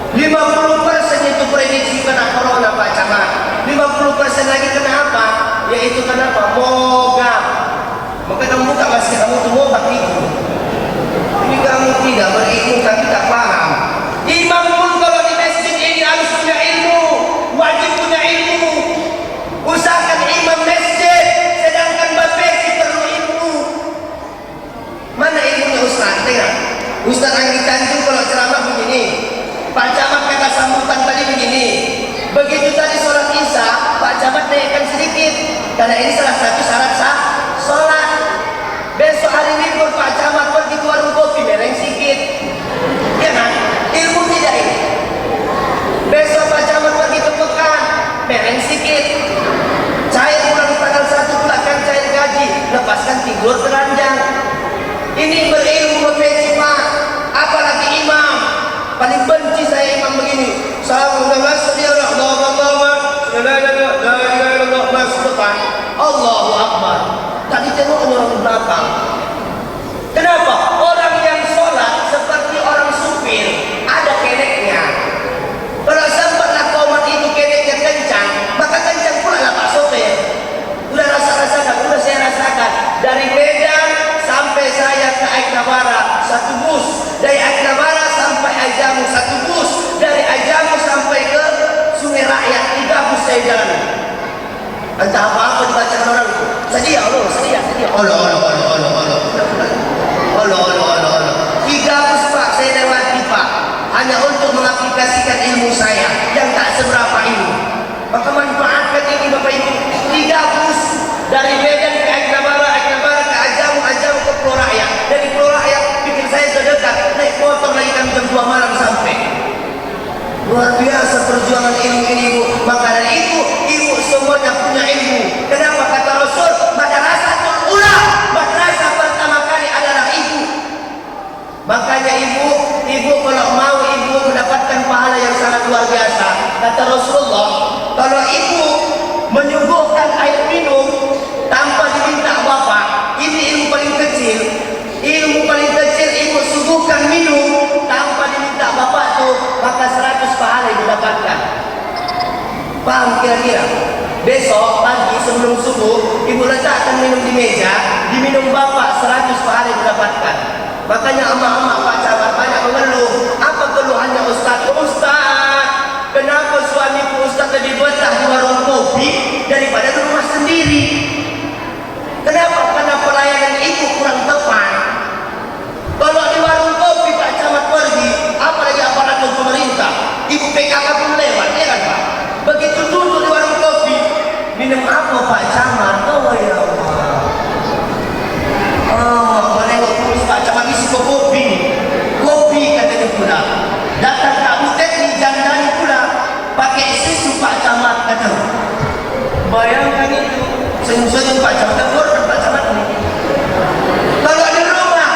50% itu prediksi kena corona Pak Camat. 50% lagi kena apa? Yaitu kenapa? Mogak. Maka kamu buka masker kamu tuh mogak itu. Ini kamu tidak berilmu, tapi tak paham. Imam pun kalau di masjid ini harus punya ilmu, wajib punya ilmu. Usahakan imam masjid, sedangkan bapesi perlu ilmu. Mana ilmunya Ustaz? Tengok. Ustaz Anggi Tanjung kalau ceramah begini, Pak Camat kata sambutan tadi begini. Begitu tadi sholat isya, Pak Camat naikkan sedikit, karena ini salah satu syarat sah sholat. Besok hari libur Pak Camat pergi ke warung kopi, mereng sedikit, ya kan? Ilmu tidak ini. Besok Pak Camat pergi ke pekan, mereng sedikit. Cair pulang tanggal 1 pulangkan cair gaji, lepaskan tidur telanjang. Ini berilmu berpeci Pak, apalagi imam. Paling benci saya imam begini. Allahu Akbar. Tadi tengok orang belakang. Kenapa? Orang yang sholat seperti orang supir, ada keneknya. Kalau sempatlah komat itu keneknya kencang, maka kencang pula lah Pak sopir. Udah rasakan, udah saya rasakan. Dari Medan sampai saya ke Aiknabara, satu bus. Dari Aiknabara sampai Ajamu, satu bus. Dari Ajamu sampai ke Sungai Rakyat, 3 bus saya jalan. Entah apa-apa dibacakan orang itu. Sedia Allah, sedia. Allah. 3 bus Pak saya lewati Pak, hanya untuk mengaplikasikan ilmu saya yang tak seberapa ilmu. Maka manfaatkan ini Bapak Ibu. 3 bus dari Medan ke Aiknabara ke Ajamu ke Pulau Rakyat. Dari Pulau Rakyat bikin saya sedekat, naik motor lagi kami jam 2 malam sampai. Luar biasa perjuangan ilmu ini Ibu. Maka dari itu Ibu semuanya punya ilmu. Kenapa kata Rasul? Madrasatul ula, madrasah pertama kali adalah ibu. Makanya ibu kalau mau ibu mendapatkan pahala yang sangat luar biasa. Kata Rasulullah, kalau ibu menyuguhkan air minum tanpa diminta bapak, ini ilmu paling kecil. Ilmu paling kecil ibu suguhkan minum tanpa diminta bapak tuh, maka 100 pahala ibu dapatkan. Paham kira-kira? Besok pagi sebelum subuh ibu letakkan minum di meja, diminum bapak, 100 pahala ibu dapatkan. Makanya emak-emak Pak Camat banyak mengeluh. Apa keluhannya Ustaz? Ustaz, kenapa suamiku Ustaz lebih betah di warung kopi daripada di rumah sendiri? Kenapa? Karena pelayanan ibu kurang tepat. Kalau di warung kopi Pak Camat pergi, apalagi aparatur pemerintah, ibu PKK pun lewat, ya kan Pak? Begitu duduk di warung kopi, minum apa Pak Camat? Oh ya Allah. Menengok tulis Pak Camat isi kopi. Kopi katanya pula. Datang Kak Butet di jandani pula, pakai susu Pak Camat kata. Bayangkan itu, senyum-senyum Pak Camat, dan Pak Camat ini. Kalau di rumah,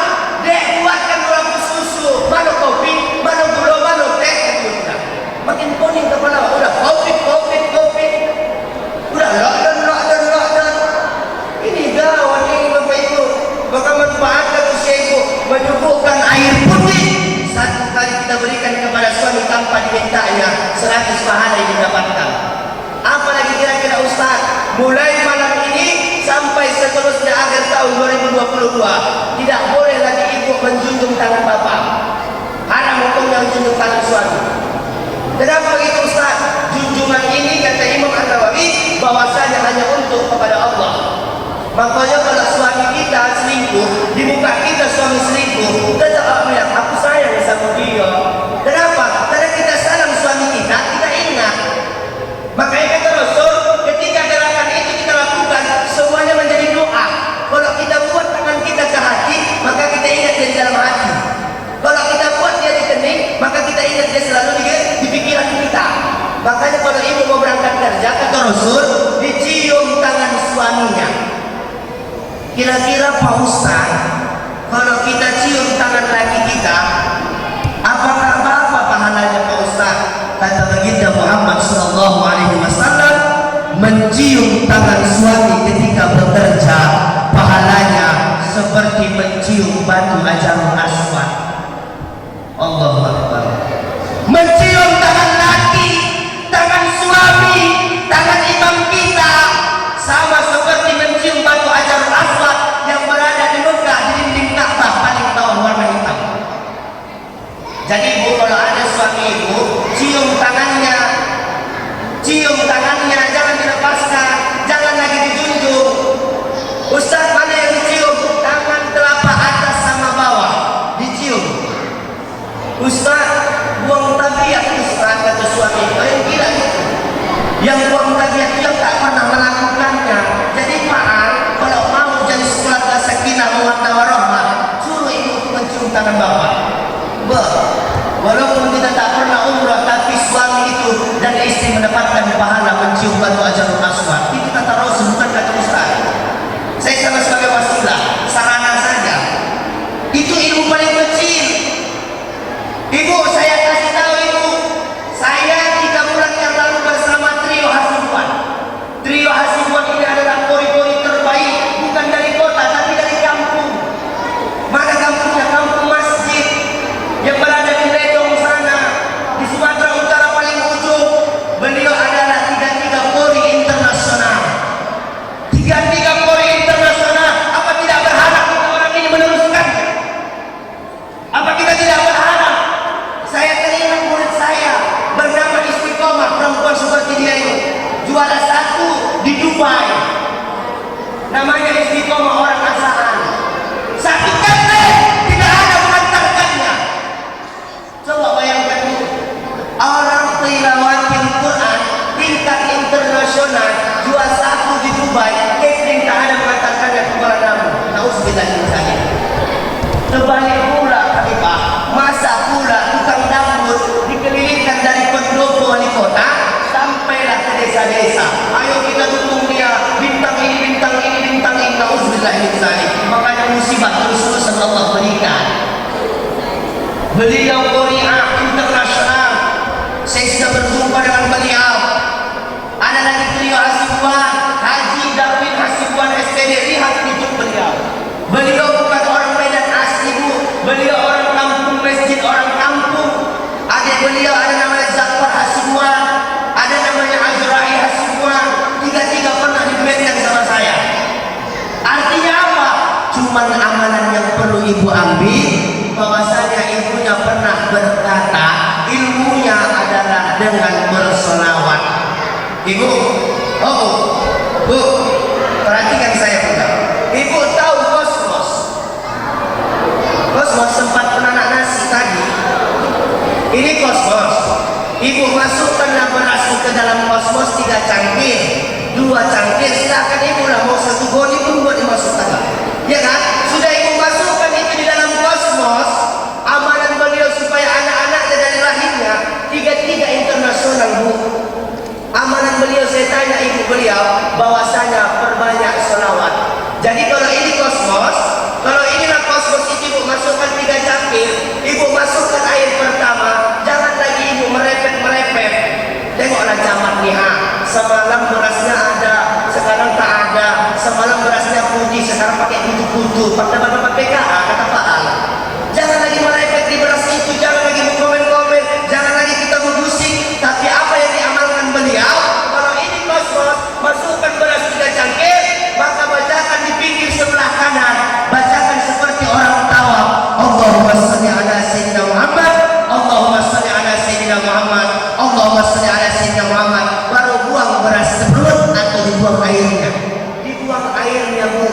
dek buatkan orang susu, mana kopi, mana gula, mana teh, gitu. Makin kuning kepala, udah kopi. Udah lockdown. Ini gawat ini Bapak Ibu. Maka manfaatkan usia ibu, menyuguhkan air putih. 1 kali kita berikan kepada suami tanpa dimintanya, 100 pahala yang didapatkan. Apalagi kira-kira Ustaz, mulai malam ini sampai seterusnya akhir tahun 2022, tidak boleh lagi ibu menjunjung tangan bapak. Haram hukumnya menjunjung tangan suami. Kenapa begitu Ustaz? Junjungan ini kan Rasul dicium tangan suaminya. Kira-kira Pak Ustaz, kalau kita cium tangan laki kita, apakah apa pahalanya Pak Ustaz? Kata baginda Muhammad sallallahu alaihi wasallam, mencium tangan suami ketika bekerja pahalanya seperti mencium batu hajarul aswad. Allahu Akbar. Mencium tangan laki, tangan suami, tangan imam kita sama seperti mencium batu hajarul aswad yang berada di Mekah, di dinding Ka'bah paling bawah warna hitam. Jadi ibu, kalau ada suami ibu, cium tangannya, jangan dilepaskan, jangan lagi dijunjung. Ustaz, mana yang dicium? Tangan telapak atas sama bawah dicium. Ustaz, buang tabiat Ustaz, kata suami. Yang gila itu, yang buang tabiat itu yang tak pernah melakukannya. Jadi Pak, kalau mau jadi keluarga sakinah mawaddah warahmah, suruh ibu mencium tangan bapak. Walaupun kita tak pernah umrah, tapi suami itu dan istri mendapatkan pahala mencium batu hajarul aswad. Itu kata Rasul, bukan kata Ustaz. Saya sama sebagai wasilah, sarana saja. Itu ilmu paling kecil. Ibu, saya kasih tahu ibu, saya 3 bulan yang lalu bersama Trio Hasibuan. Trio Hasibuan ini adalah kori-kori terbaik, bukan dari kota tapi dari kampung. Mana kampungnya? Kampung Masjid yang berada di Ledong sana, di Sumatera Utara paling ujung. Beliau adalah 33 kori internasional. 33 kori internasional. Apa tidak berharap kita orang ini meneruskan? Apa kita tidak berharap? Saya teringat murid saya bernama Istiqomah, perempuan seperti dia ini, juara 1 di Dubai. Namanya Istiqomah, orang asahan. 1 kali tidak ada mengantarkannya. Coba bayangkan itu, orang tilawatil Quran tingkat internasional, juara 1 di Dubai, catering tak ada mengantarkannya ke Kuala Namu. Nauzubillah min dzalik. Terbalik pula Pak, masa pula tukang dapur dikelilingkan dari pendopo wali kota sampailah ke desa-desa. Ayo kita dukung dia, bintang ini, bintang ini, bintang ini. Nauzubillah min dzalik. Makanya musibah terus-terusan Allah berikan. Beliau Korea internasional. Saya sudah berjumpa dengan beliau. Ada lagi Trio Hasibuan, Haji Darwin Hasibuan SPD. Lihat hidup beliau. Beliau bukan orang Medan asli bu. Beliau orang kampung masjid, orang kampung. Adik beliau ada namanya Zafar Hasibuan, ada namanya Azrai Hasibuan. 3 pernah di Medan sama saya. Artinya apa? Cuman amalan yang perlu ibu ambil, bahwasanya ibunya pernah berkata ilmunya adalah dengan bersolawat. Ibu, oh bu, perhatikan saya pula. Ibu tahu kosmos? Kosmos sempat penanak nasi tadi. Ini kosmos. Ibu masukkanlah beras ke dalam kosmos 3 cangkir, 2 cangkir. Silakan ibu lah, mau 1 goni pun buat dimasuk tangan. Ya kan? Sudah ibu masukkan itu di dalam kosmos. Amalan beliau supaya anak-anaknya dari rahimnya 3 internasional bu. Amalan beliau, saya tanya ibu beliau, bahwasanya perbanyak selawat. Jadi kalau ini kosmos, kalau inilah kosmos itu ibu masukkan 3 cangkir, ibu masukkan air pertama, jangan lagi ibu merepet. Tengoklah camat nih, semalam berasnya ada, sekarang tak ada. Semalam berasnya putih, sekarang pakai kutu-kutu. Dapat PKA, kata Pak Al. Jangan lagi merepet di beras itu, jangan lagi komen-komen, jangan lagi kita bergusing. Tapi apa yang diamalkan beliau, kalau ini kosmos, masukkan beras 3 cangkir, maka bacakan di pinggir sebelah kanan, bacakan seperti orang tawaf. Allahumma shalli ala sayyidina Muhammad, Allahumma shalli ala sayyidina Muhammad, Allahumma shalli ala sayyidina Muhammad. Baru buang beras sebelut atau dibuang airnya. Dibuang airnya bu.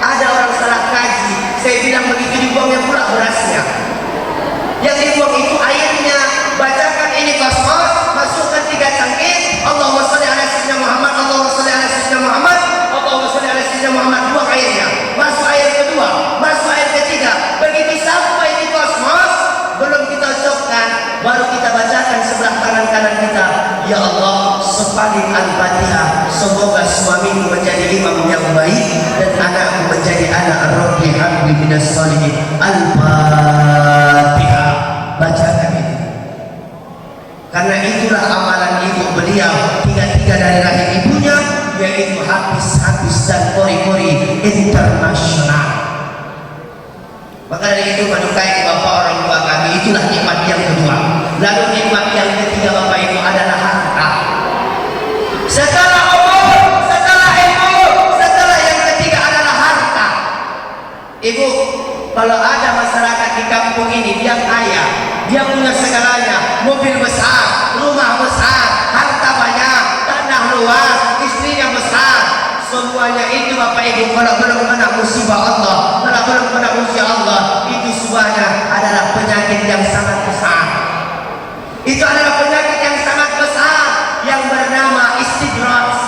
Ada orang salah kaji, saya bilang begitu, dibuangnya pula berasnya. Yang dibuang itu airnya. Bacakan ini kosmos, masukkan 3 cangkir, Allahumma shalli ala sayyidina Muhammad, Allahumma shalli ala sayyidina Muhammad, Allahumma shalli ala sayyidina Muhammad. Buang airnya. Masuk air kedua, masuk air ketiga. Begitu sampai di kosmos, belum kita ucapkan, baru kita bacakan sebelah kanan kita. Ya Allah, sepali Amin Al-Fatihah. Semoga suamiku menjadi imam yang baik dan anakku menjadi anak Rabbi habli minas sholihin. Al-Fatihah. Bacakan itu. Karena itulah amalan ibu beliau tiga-tiga dari rahim ibunya, yaitu habis-habis dan kori-kori internasional. Maka dari itu menyukai bapak orang tua kami, itulah nikmat yang kedua. Lalu nikmat yang ketiga bapak ibu adalah harta. Setelah umur, setelah ilmu, setelah yang ketiga adalah harta. Ibu, kalau ada masyarakat di kampung ini, dia kaya, dia punya segalanya, mobil besar, rumah besar, harta banyak, tanah luas, istrinya besar, semuanya itu bapak ibu kalau belum kena musibah Allah, kalau belum kena ujian Allah, itu semuanya adalah penyakit yang sangat besar. Itu adalah penyakit yang sangat besar yang bernama istidraj.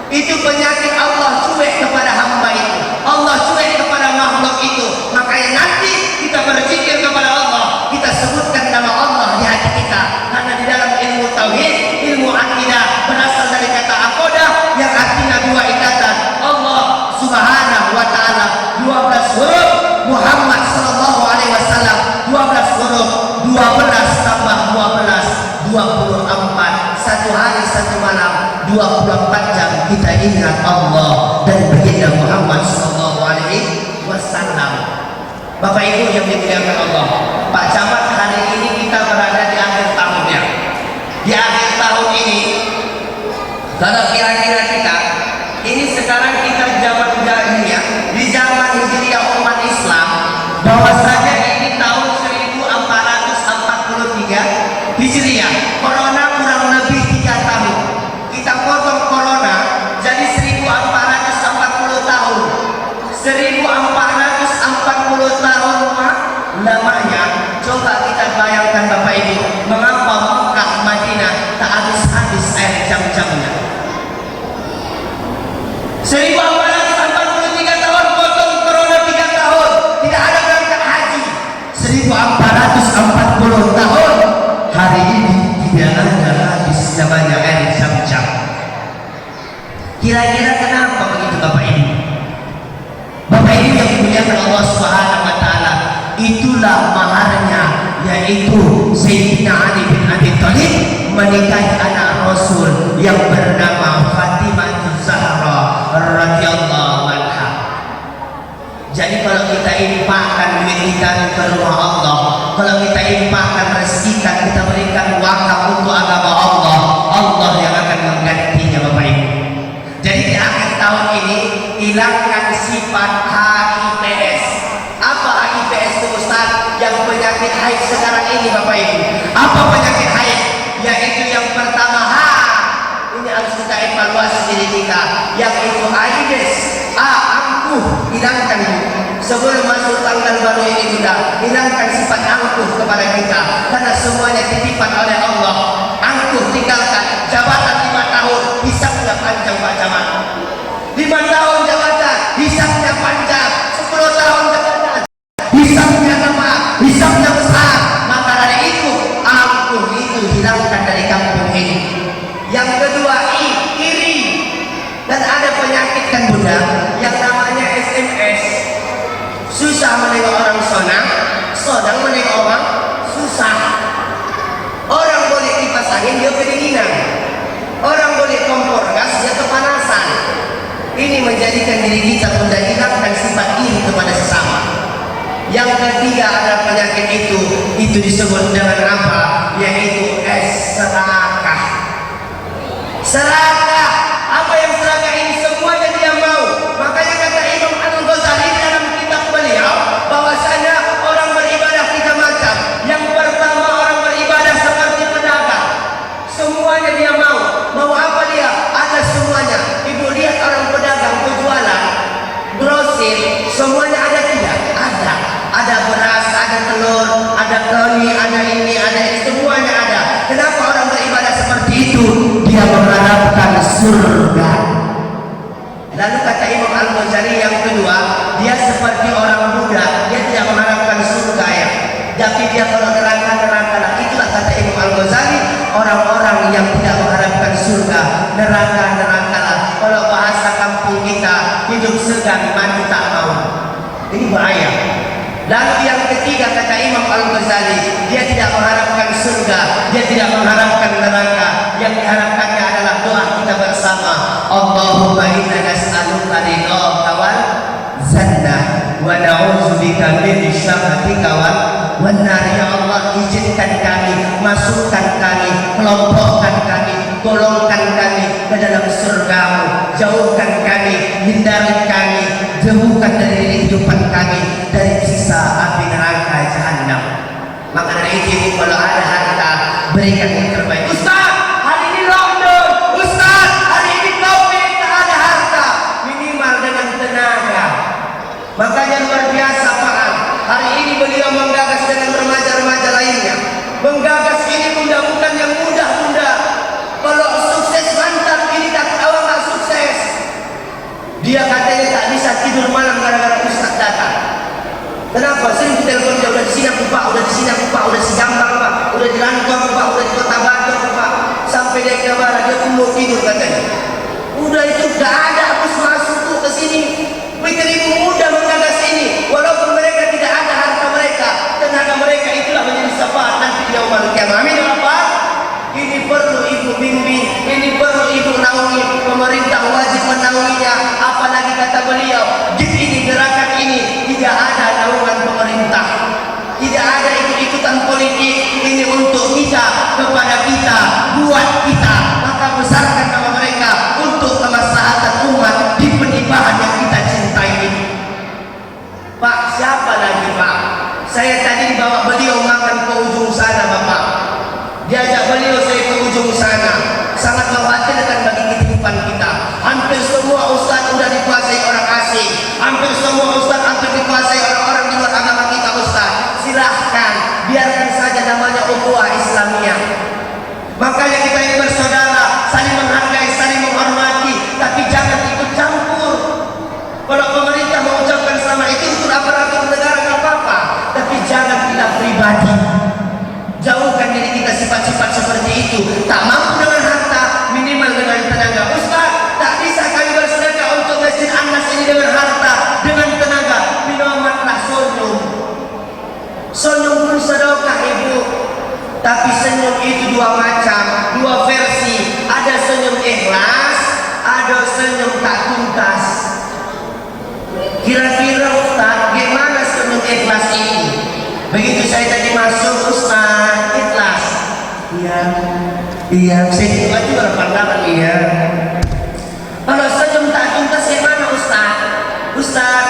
Itu penyakit Allah cuek kepada hamba itu, Allah cuek kepada makhluk itu. Makanya nanti kita berzikir kepada Allah, kita sebutkan nama Allah di hati kita, karena di dalam ilmu tauhid, ilmu akidah berasal dari kata akodah yang artinya dua ikatan, Allah Subhanahu wa taala, 12 huruf, Muhammad sallallahu alaihi wasallam 12 huruf, 12 tambah 12 24, satu hari satu malam 24 jam kita ingat Allah dan baginda Muhammad sallallahu alaihi wasallam. Bapak Ibu yang dimuliakan Allah, Pak Camat, hari ini kita berada di akhir tahunnya. Di akhir tahun ini, kalau kira-kira kita, ini sekarang kita zaman jahiliyah, di zaman hijriah umat Islam, bahwasanya ini tahun 1443 hijriah, corona kurang lebih 3 tahun. Kita potong corona jadi 1440 tahun. 1440 tahun lamanya. Coba kita bayangkan Bapak Ibu, mengapa Mekah Madinah tak habis-habis air jam-jamnya. 1443 tahun potong corona 3 tahun, tidak ada berangkat haji. 1440 tahun hari ini tidak ada habis namanya air jam-jam. Kira-kira kenapa begitu Bapak Ibu? Bapak Ibu yang dimuliakan Allah Subhanahu wa taala, itulah maharnya, yaitu Sayyidina Ali bin Abi Thalib menikahi anak Rasul yang bernama Fatimah Zahra radhiyallahu anha. Jadi kalau kita infakkan duit kita ke rumah Allah, kalau kita infakkan rezeki kita berikan wakaf untuk agama Allah, Allah yang akan menggantinya Bapak Ibu. Jadi di akhir tahun ini hilangkan sifat AIDS. Apa AIDS itu Ustaz? Yang penyakit haid sekarang ini Bapak Ibu. Apa penyakit haid? Yaitu yang pertama ini harus kita evaluasi diri kita. Yang itu AIDS. Angkuh, hilangkan itu. Sebelum masuk tanggal baru ini sudah hilangkan sifat angkuh kepada kita, karena semuanya titipan oleh Allah. Angkuh tinggalkan. Jabatan 5 tahun, hisapnya panjang Pak Camat. 5 tahun jabatan, hisapnya panjang. 10 tahun jabatan, hisapnya lama, hisapnya besar. Maka dari itu angkuh itu hilangkan dari kampung ini. Yang kedua, iri. Dan ada penyakit kan Bunda yang namanya SMS. Susah menengok orang sonang, sonang menengok orang susah. Orang boleh kipas angin, dia kedinginan. Orang boleh kompor gas, dia kepanasan. Ini menjadikan diri kita Bunda hilangkan sifat iri kepada sesama. Yang ketiga adalah penyakit itu disebut dengan apa? Yaitu serakah. Serakah. Apa yang serakah ini? Semuanya dia mau. Makanya kata Imam Al-Ghazali dalam kitab beliau, bahwasanya orang beribadah 3 macam. Yang pertama, orang beribadah seperti pedagang. Semuanya dia mau. Mau apa dia? Ada semuanya. Ibu lihat orang pedagang penjualan, grosir, semuanya ada tidak? Ada. Ada beras, ada telur, ada koni, ada ini, ada ini, semuanya ada. Kenapa orang beribadah seperti itu? Dia mengharapkan surga neraka lah. Kalau bahasa kampung kita, hidup segan mati tak mau. Ini bahaya. Lalu yang ketiga kata Imam Al-Ghazali, dia tidak mengharapkan surga, dia tidak mengharapkan neraka. Yang diharapkannya adalah doa kita bersama. Allahumma inna nas'aluka ridhaka wal jannah wa na'udzubika min syarrika wan nar. Ya Allah, izinkan kami, masukkan kami, kelompokkan kami, golongkan kami ke dalam surga-Mu, jauhkan kami, hindari kami, jauhkan dari kehidupan kami dari sisa api neraka jahanam. Maka dari itu, kalau ada harta, berikan yang terbaik. Ustaz, hari ini lockdown. Ustaz, hari ini COVID, tak ada harta. Minimal dengan tenaga. Makanya luar biasa Pak. Hari ini beliau menggagas dengan remaja-remaja lainnya. Menggagas ini bukan yang mudah bunda. Kalau sukses mantap, ini tak tahu nggak sukses. Dia katanya tak bisa tidur malam gara-gara Ustaz datang. Kenapa? Sering telepon dia, udah di sini aku Pak, udah di sini aku Pak, udah di Jambang Pak, udah di Lancong Pak, udah di Kota Batu Pak. Sampai dia ke barat, dia pun mau tidur katanya. Udah itu gak ada habis masuk tuh ke sini. Pikir ibu muda menggagas ini, walaupun mereka tidak ada harta mereka, tenaga mereka itulah menjadi syafaat nanti di yaumul qiyamah. Amin ya Rabbal. Ini perlu ibu bimbing, ini perlu ibu naungi, pemerintah wajib menaunginya. Apalagi kata beliau, di ini gerakan ini tidak ada naungan pemerintah, tidak ada ikut-ikutan politik. Ini untuk kita, kepada kita, buat kita. Maka besarkan nama mereka untuk kemaslahatan umat di penibahan yang kita cintai ini. Pak, siapa lagi Pak? Saya tadi bawa beliau makan ke ujung sana Bapak. Diajak beliau saya ke ujung sana. Sangat mengkhawatirkan bagi kehidupan kita. Hampir semua ustaz sudah dikuasai orang asing. Hampir semua ustaz dikuasai orang-orang di luar agama kita ustaz. Silahkan, biarkan saja namanya ukhuwah Islamiyah. Makanya kita ini bersaudara, saling menghargai, saling menghormati, tapi jangan ikut campur. Kalau pemerintah mengucapkan sama itu untuk aparatur negara nggak apa-apa, tapi jangan kita pribadi. Jauhkan diri kita sifat-sifat seperti itu. Tak mampu dengan harta, minimal dengan tenaga. Ustaz, tak bisa kami bersedekah untuk Masjid An-Nas ini dengan harta, dengan tenaga. Minomatlah senyum. Senyum pun sedekah ibu. Tapi senyum itu dua macam, dua versi. Ada senyum ikhlas, ada senyum tak tuntas. Kira-kira Ustaz, gimana senyum ikhlas itu? Begitu saya tadi masuk, Ustaz, ikhlas. Iya, saya juga berpandangan iya. Kalau senyum tak tuntas gimana Ustaz? Ustaz,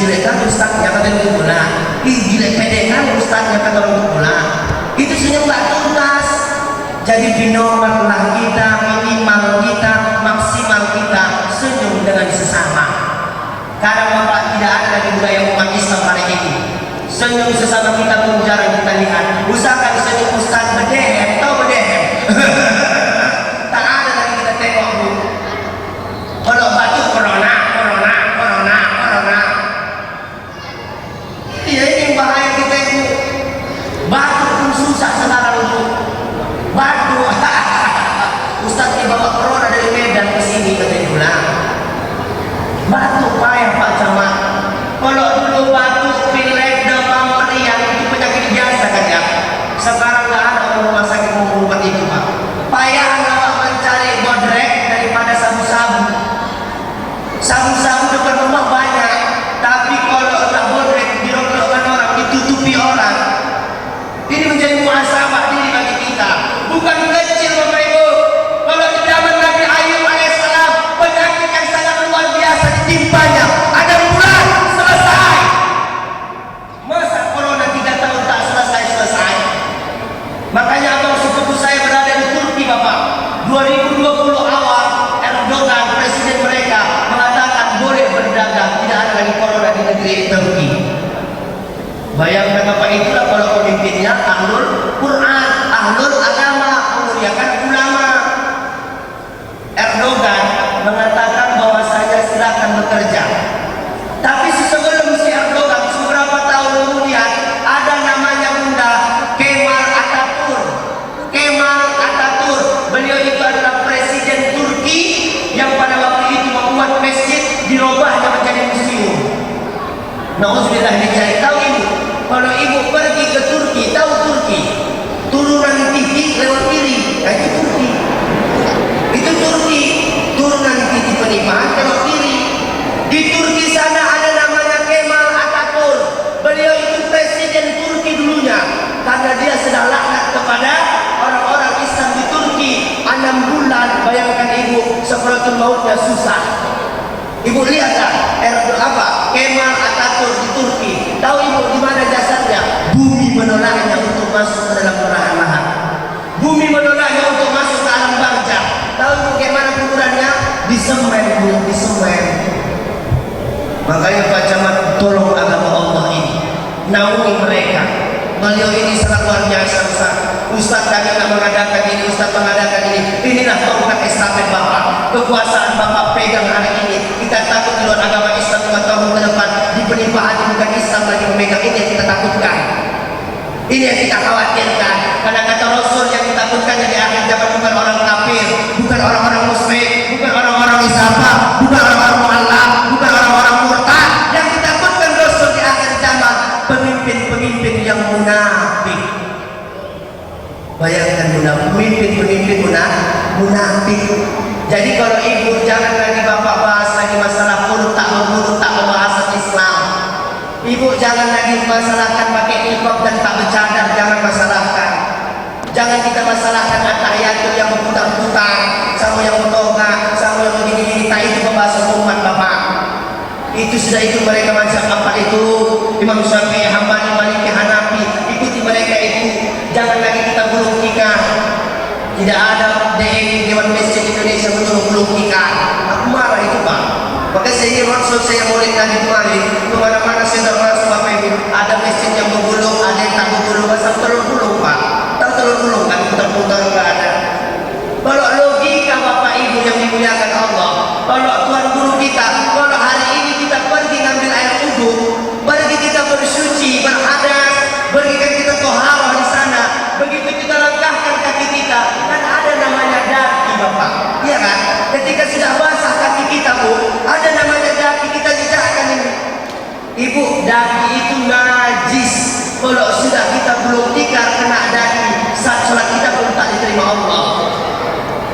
jelekkan Ustaz yang kata orang pula. Jelekkan Ustaz yang kata orang pula. Itu senyum tak tuntas. Jadi binomatlah kita, minimal kita, maksimal kita senyum dengan sesama. Kadang Bapak tidak ada lagi budaya umat Islam hari ini. Senyum sesama kita pun jarang kita lihat. Usahakan senyum Ustaz berdehem, tahu berdehem? Tak ada lagi kita tengok bu. Kalau batu corona. Iya ini bahaya kita itu. Batu pun susah sekarang bu. Batu. Ustaz bawa corona dari Medan ke sini katanya pulang. Batu payah Pak Camat. Kalau dulu batu pilek demam meriang itu penyakit biasa kan ya. sakratul mautnya susah. Ibu lihatlah Kemal Atatürk di Turki. Tahu ibu di mana jasadnya? Bumi menolaknya untuk masuk ke dalam lahan. Bumi menolaknya untuk masuk ke alam barzah. Tahu ibu bagaimana kuburannya? Di semen, Bu, di semen. Makanya Pak Camat, tolong agama Allah ini, naungi mereka. Beliau ini sangat luar biasa, Ustaz. Ustaz kami akan mengadakan ini, Ustaz mengadakan ini. Inilah tongkat estafet Bapak. Kekuasaan Bapak pegang hari ini. Kita takut di luar agama Islam 5 tahun ke depan di pelimpahan bukan Islam lagi memegang. Ini yang kita takutkan. Ini yang kita khawatirkan. Karena kata Rasul yang ditakutkan di akhir zaman bukan orang kafir, bukan orang-orang musyrik, bukan orang-orang isabah, bukan orang-orang mu'allaf, bukan orang-orang murtad. Yang ditakutkan Rasul di akhir zaman pemimpin-pemimpin yang munafik. Bayangkan pemimpin-pemimpin munafik. Jadi kalau ibu jangan lagi bapak bahas lagi masalah mulut tak membahas Islam. Ibu jangan lagi masalahkan pakai niqab dan tak bercadar, jangan masalahkan. Jangan kita masalahkan at-tahiyatul yang berputar-putar, sama yang bertoga, sama yang begini-gini. Tak itu pembahasan umat Bapak. Itu sudah itu mereka macam apa itu? Imam Syafi'i, Hambali, Maliki, Hanafi. Ikuti mereka itu. Jangan lagi kita gulung tikar. Tidak ada DMI Dewan Masjid Indonesia untuk gulung tikar. Aku marah itu Pak. Maka saya ingin Rasul saya mulai lagi kemarin. Kemana-mana saya merasa Bapak Ibu ada masjid yang bergulung, ada yang tak bergulung, asal telur gulung Pak. Tak telur gulung kan putar-putar nggak ada. Kalau logika Bapak Ibu yang dimuliakan Allah, kalau Tuhan guru kita, kalau hari ini kita pergi ngambil air wudhu, pergi kita bersuci, berhadas, pergi kita toharah di sana, begitu kita langkahkan kaki kita, kan ada namanya daki Bapak, iya kan? Ketika sudah basah kaki kita Bu, ada namanya daki, kita jejakkan ini. Ibu, daki itu najis. Kalau sudah kita belum tikar kena daki, saat sholat kita pun tak diterima Allah.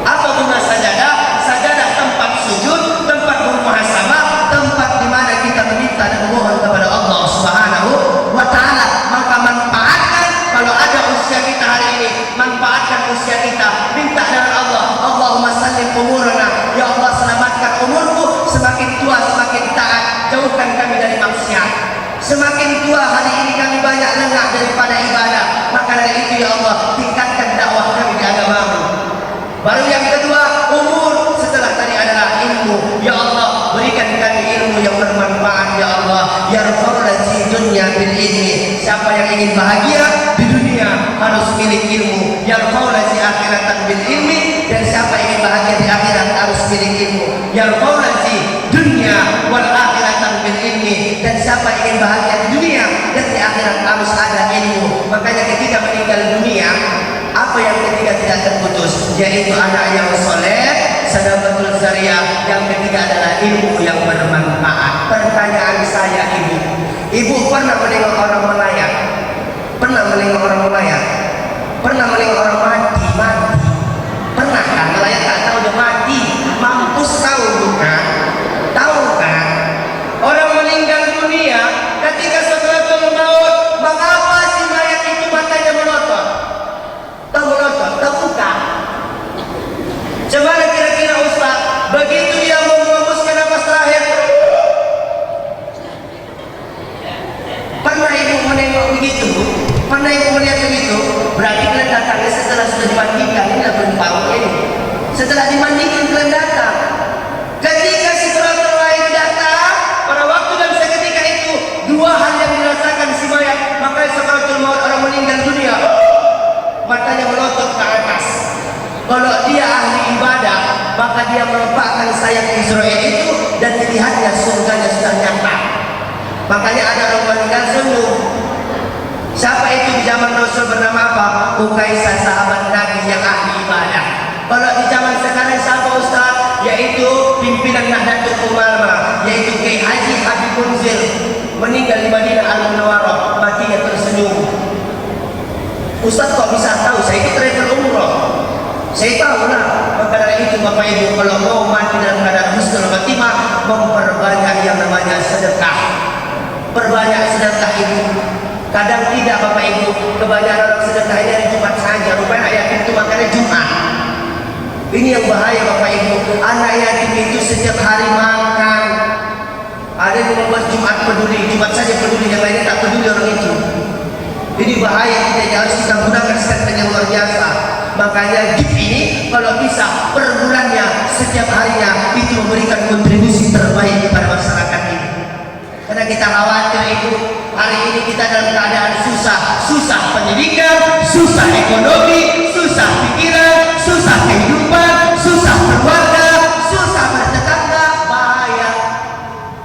Apa guna sajadah? Sajadah tempat sujud, tempat bermuhasabah, tempat di mana kita meminta dan memohon kepada Allah Subhanahu wa Ta'ala. Maka manfaatkan kalau ada usia kita hari ini, manfaatkan usia kita, minta dengan Allah. Allahumma sallim umurana, ya Allah selamatkan umurku. Semakin tua semakin taat, jauhkan kami dari maksiat. Semakin tua hari ini kami banyak lengah daripada ibadah, maka dari itu ya Allah tingkatkan dakwah kami di agamamu. Baru yang kedua, umur. Setelah tadi adalah ilmu. Ya Allah, berikan kami ilmu yang bermanfaat ya Allah. Yarfa'u lazi dunya bil ilmi. Siapa yang ingin bahagia di dunia harus milik ilmu. Yarfa'u lazi akhiratan bil ilmi. Dan siapa yang ingin bahagia di akhirat harus milik ilmu. Yarfa'u lazi dunya wal akhiratan bil ilmi. Dan siapa yang ingin bahagia di dunia dan di akhirat harus ada ilmu. Makanya ketika meninggal dunia, apa yang ketiga tidak terputus, yaitu anak yang soleh, sadaqatul zariyah. Yang ketiga adalah ilmu yang bermanfaat. Pertanyaan saya ibu pernah menengok orang melayang? Pernah menengok orang melayang? Pernah menengok orang mati? Pernah kan? Melayang tak tahu dia mati, mampus tahu bukan? Tahu kan? Orang meninggal dunia ketika sakratul maut, mengapa si mayat itu matanya melotot? Tahu melotot? Tahu bukan? Coba kira-kira Ustaz, begitu dia memutuskan nafas terakhir, pernah ibu menengok begitu? Pernah ibu melihat begitu? Berarti kalian datangnya setelah sudah dimandikan. Ini adalah berpaut ini. Setelah dimandikan kalian datang. Ketika sakratul maut datang, pada waktu dan seketika itu dua hal yang dirasakan si mayat. Maka sakratul maut orang meninggal dunia, matanya melotot ke atas. Kalau dia ahli ibadah, maka dia melepaskan sayap Israel itu dan dilihatnya surganya sudah nyata. Makanya ada orang meninggal senyum. Siapa itu di zaman Rasul bernama apa? Ukaisah, sahabat Nabi yang ahli ibadah. Kalau di zaman sekarang siapa Ustaz? Yaitu pimpinan Nahdlatul Ulama, yaitu Kiai Haji Habib Munzir, meninggal di Madinah Al-Munawwarah, matinya tersenyum. Ustaz kok bisa tahu? Saya itu travel umroh. Saya tahu lah. Maka dari itu Bapak Ibu, kalau mau mati dalam keadaan husnul khatimah, memperbanyak yang namanya sedekah. Perbanyak sedekah itu. Kadang tidak Bapak Ibu, kebanyakan orang sedekah ini hari Jumat saja. Rupanya ayat itu makanya Jumat. Ini yang bahaya Bapak Ibu. Anak peduli, Jumat saja peduli, yang lainnya tak peduli orang itu. Ini bahaya, kita harus kita gunakan statement yang luar biasa. Makanya gift ini kalau bisa per bulannya, setiap harinya itu memberikan kontribusi terbaik kepada masyarakat ini. Karena kita khawatir itu hari ini kita dalam keadaan susah pendidikan, susah ekonomi, susah pikiran, susah kehidupan, susah keluarga, susah bertetangga, bahaya.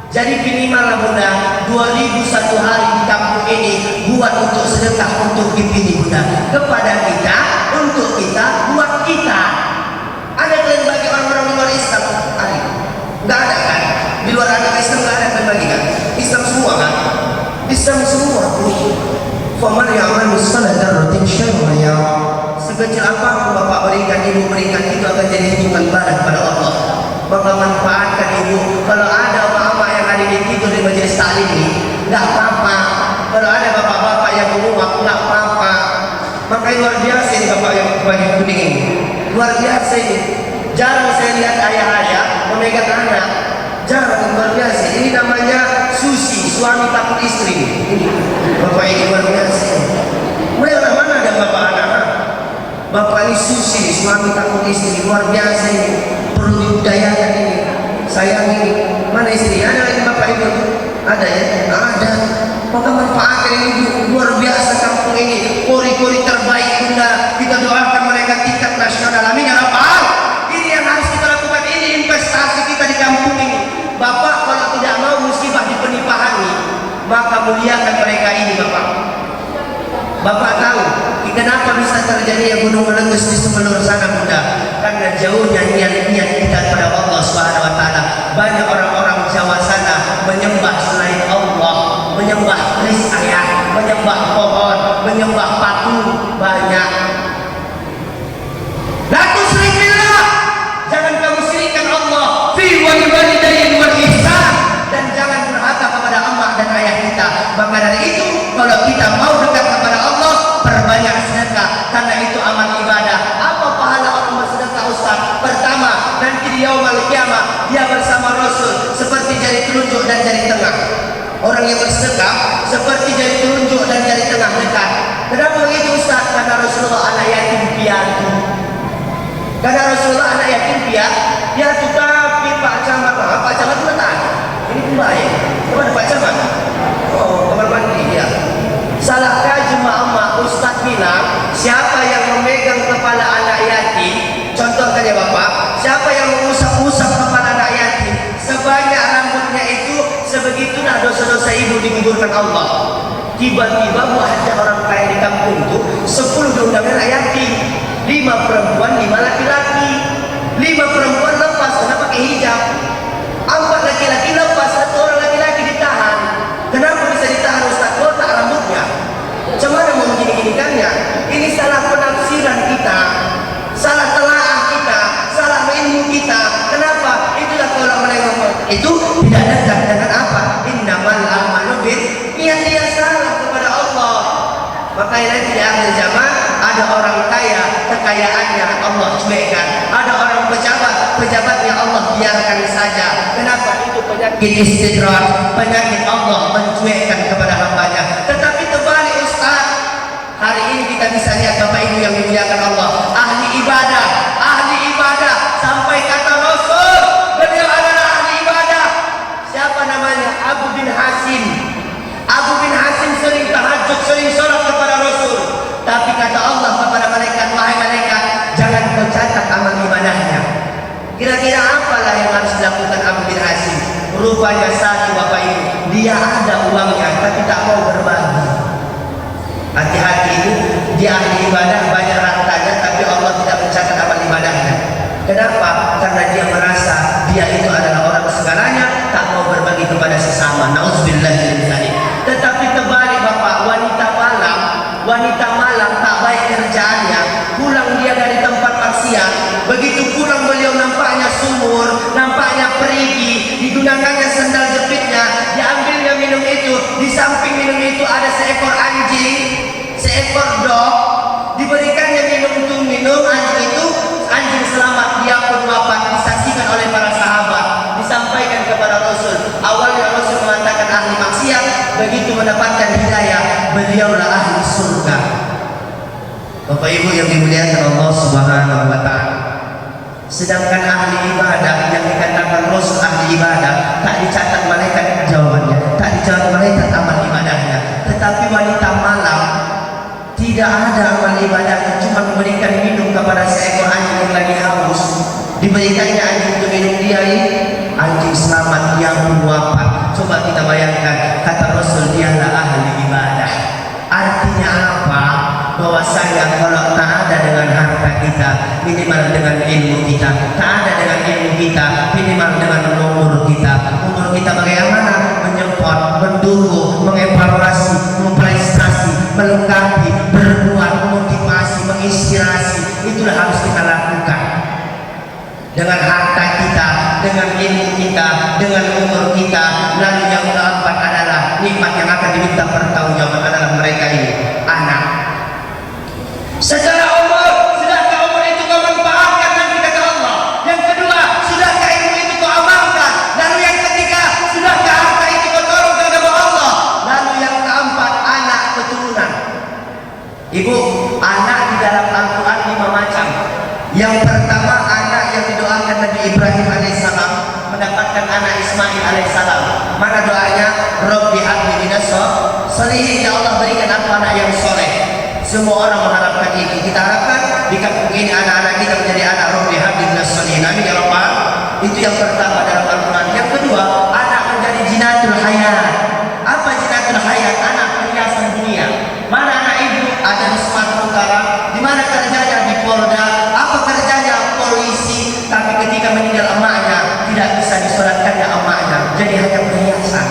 Jadi minimal bunda 2.000 satu hari di kampung ini buat untuk sedekah untuk ini bunda, kepada kita, untuk kita, buat kita. Ada yang bagi orang-orang luar Islam? Ada? Nggak ada kan? Di luar agama Islam nggak ada yang bagi kan? Islam semua kan? Islam semua. Faman ya'mal misqala dzarratin syarran yarah. Sekecil apapun bapak berikan, ibu berikan, itu akan jadi hitungan badan pada Allah. Maka manfaatkan ibu. Kalau ada mama yang hari ini tidur di majelis taklim ini, nggak apa-apa. Kalau ada bapak-bapak yang menguap, nggak apa-apa. Makanya luar biasa ini bapak yang bagi kuning ini. Luar biasa ini. Jarang saya lihat ayah-ayah memegang anak. Jarang, luar biasa. Ini namanya susi, suami takut istri. Ini bapak ini luar biasa. Mana ada bapak anak? Bapak ini susi, suami takut istri, luar biasa ini. Perlu dibudayakan ini. Sayang ini. Mana istri? Ada lagi bapak itu? Ada ya? Ada. Maka manfaatkan ini luar biasa kampung ini. Kori-kori terbaik bunda. Kita doakan mereka tingkat nasional. Amin ya rabbal. Ini yang harus kita lakukan. Ini investasi kita di kampung ini. Bapak kalau tidak mau musibah di penipahan ini, maka muliakan mereka ini bapak. Bapak tahu kenapa bisa terjadi yang gunung meletus di sebelah sana bunda? Karena jauhnya niat-niat kita kepada Allah Subhanahu Wa Taala. Banyak orang-orang Jawa sana menyembah selain Allah, menyembah keris ayah, menyembah pohon, menyembah patung, banyak. La tusyrikullah, jangan kamu syirikkan Allah. Fi walidain wal ihsan, dan jangan durhaka kepada emak dan ayah kita. Maka dari itu, kalau kita mau dekat kepada Allah, perbanyak sedekah, karena itu amal ibadah. Apa pahala orang bersedekah Ustaz? Pertama, nanti di yaumul kiamah dia bersama Rasul seperti jari telunjuk dan jari tengah. Orang yang bersedekah seperti jari telunjuk dan jari tengah dekat. Kenapa begitu Ustaz? Karena Rasulullah anak yatim piatu. Karena Rasulullah anak yatim piatu, tapi Pak Camat letak. Ini pun baik. Kemana Pak Camat? Oh, kamar mandi ya. Salahkah jemaah Ustaz bilang siapa yang memegang kepala anak yatim? Contohkan ya Bapak, siapa yang mengusap-usap kepala anak yatim sebanyak rambutnya itu, sebegitulah dosa-dosa ibu digugurkan Allah. Tiba-tiba ada orang kaya di kampung itu 10 diundang anak yatim, 5 perempuan 5 laki-laki. 5 perempuan lepas karena pakai hijab, 4 laki-laki lepas, 1 orang laki-laki ditahan. Kenapa bisa ditahan Ustaz? Botak rambutnya. Cuman mau gini-ginikannya. Ini salah penafsiran kita, salah telaah kita, salah ilmu kita. Kenapa? Itulah kalau menengok itu tidak dekat dengan apa? Innamal a'malu niat dia salah kepada Allah. Makanya nanti di akhir zaman ada orang kaya, kekayaannya Allah cuekkan. Ada orang pejabatnya Allah biarkan saja. Kenapa? Itu penyakit istidrak, penyakit Allah mencuekkan kepada hambanya. Tetapi terbalik Ustaz, hari ini kita bisa lihat Bapak Ibu yang dimuliakan Allah, ahli ibadah, sampai kata Rasul beliau adalah ahli ibadah. Siapa namanya? Abu bin Hasim. Abu bin Hasim sering tahajud, sering sholat kepada Rasul. Tapi kata Allah kepada malaikat, wahai malaikat, jangan kau catat amal ibadahnya. Kira-kira apalah yang harus dilakukan Abu bin Hasim? Rupanya satu Bapak Ibu, dia ada uangnya tapi tak mau berbagi. Hati-hati itu, dia ahli ibadah, banyak hartanya, tapi Allah tidak mencatat amal ibadahnya. Kenapa? Karena dia merasa dia itu adalah orang segalanya, tak mau berbagi kepada sesama. Nauzubillah min dzalik. Tetapi terbalik Bapak, wanita malam tak baik kerjaannya, pulang dia dari tempat maksiat. Begitu pulang beliau nampaknya sumur, nampaknya perigi, digunakannya sendal jepitnya, diambilnya minum itu, di samping minum itu ada seekor anjing, seekor dog, diberikannya minum anjing itu, anjing selamat, dia pun wafat, disaksikan oleh para sahabat, disampaikan kepada Rasul. Awalnya Rasul mengatakan ahli maksiat, begitu mendapatkan hidayah, beliaulah ahli surga. Bapak Ibu yang dimuliakan Allah Subhanahu wa taala. Sedangkan ahli ibadah yang dikatakan Rasul ahli ibadah, tak dicatat malaikat jawabannya, tak dicatat malaikat amal ibadahnya. Tetapi wanita malam tidak ada amal ibadahnya, cuma memberikan minum kepada seekor anjing yang lagi haus. Diberikannya anjing untuk minum dia, anjing selamat yang wafat. Coba kita bayangkan, kata Rasul dialah ahli ibadah. Artinya apa? Bahwasanya kalau tak ada dengan harta kita, minimal dengan ilmu kita. Tak ada dengan ilmu kita, minimal dengan umur kita. Umur kita bagaimana? Menyempot, mendukung, mengevaluasi, memprestasi, melengkapi, berbuat, memotivasi, menginspirasi. Itulah harus kita lakukan. Dengan harta kita, dengan ilmu kita, dengan umur kita. Lalu yang keempat adalah nikmat yang akan diminta pertanggungjawaban adalah mereka ini, anak. Secara umur, sudahkah umur itu kau manfaatkan nanti kata Allah? Yang kedua, sudahkah ilmu itu kau amalkan? Lalu yang ketiga, sudahkah harta itu kau taruhkan kepada Allah? Lalu yang keempat, anak keturunan. Ibu, anak di dalam Al-Quran 5 macam. Yang pertama, anak yang didoakan Nabi Ibrahim alaihissalam mendapatkan anak Ismail alaihissalam. Mana doanya? Rabbi habli minas sholihin, ya Allah berikan aku anak yang soleh. Semua orang mengharapkan itu. Kita harapkan di kampung ini anak-anak kita menjadi anak Rabbi habli minas sholihin. Amin ya Rabbal. Itu yang pertama dalam Al-Quran. Yang kedua, anak menjadi jinatul hayat. Apa jinatul hayat? Anak perhiasan dunia. Mana anak ibu? Ada di Sumatera Utara. Di mana kerjanya? Di Polda. Apa kerjanya? Polisi. Tapi ketika meninggal emaknya, tidak bisa disolatkannya emaknya. Jadi hanya perhiasan.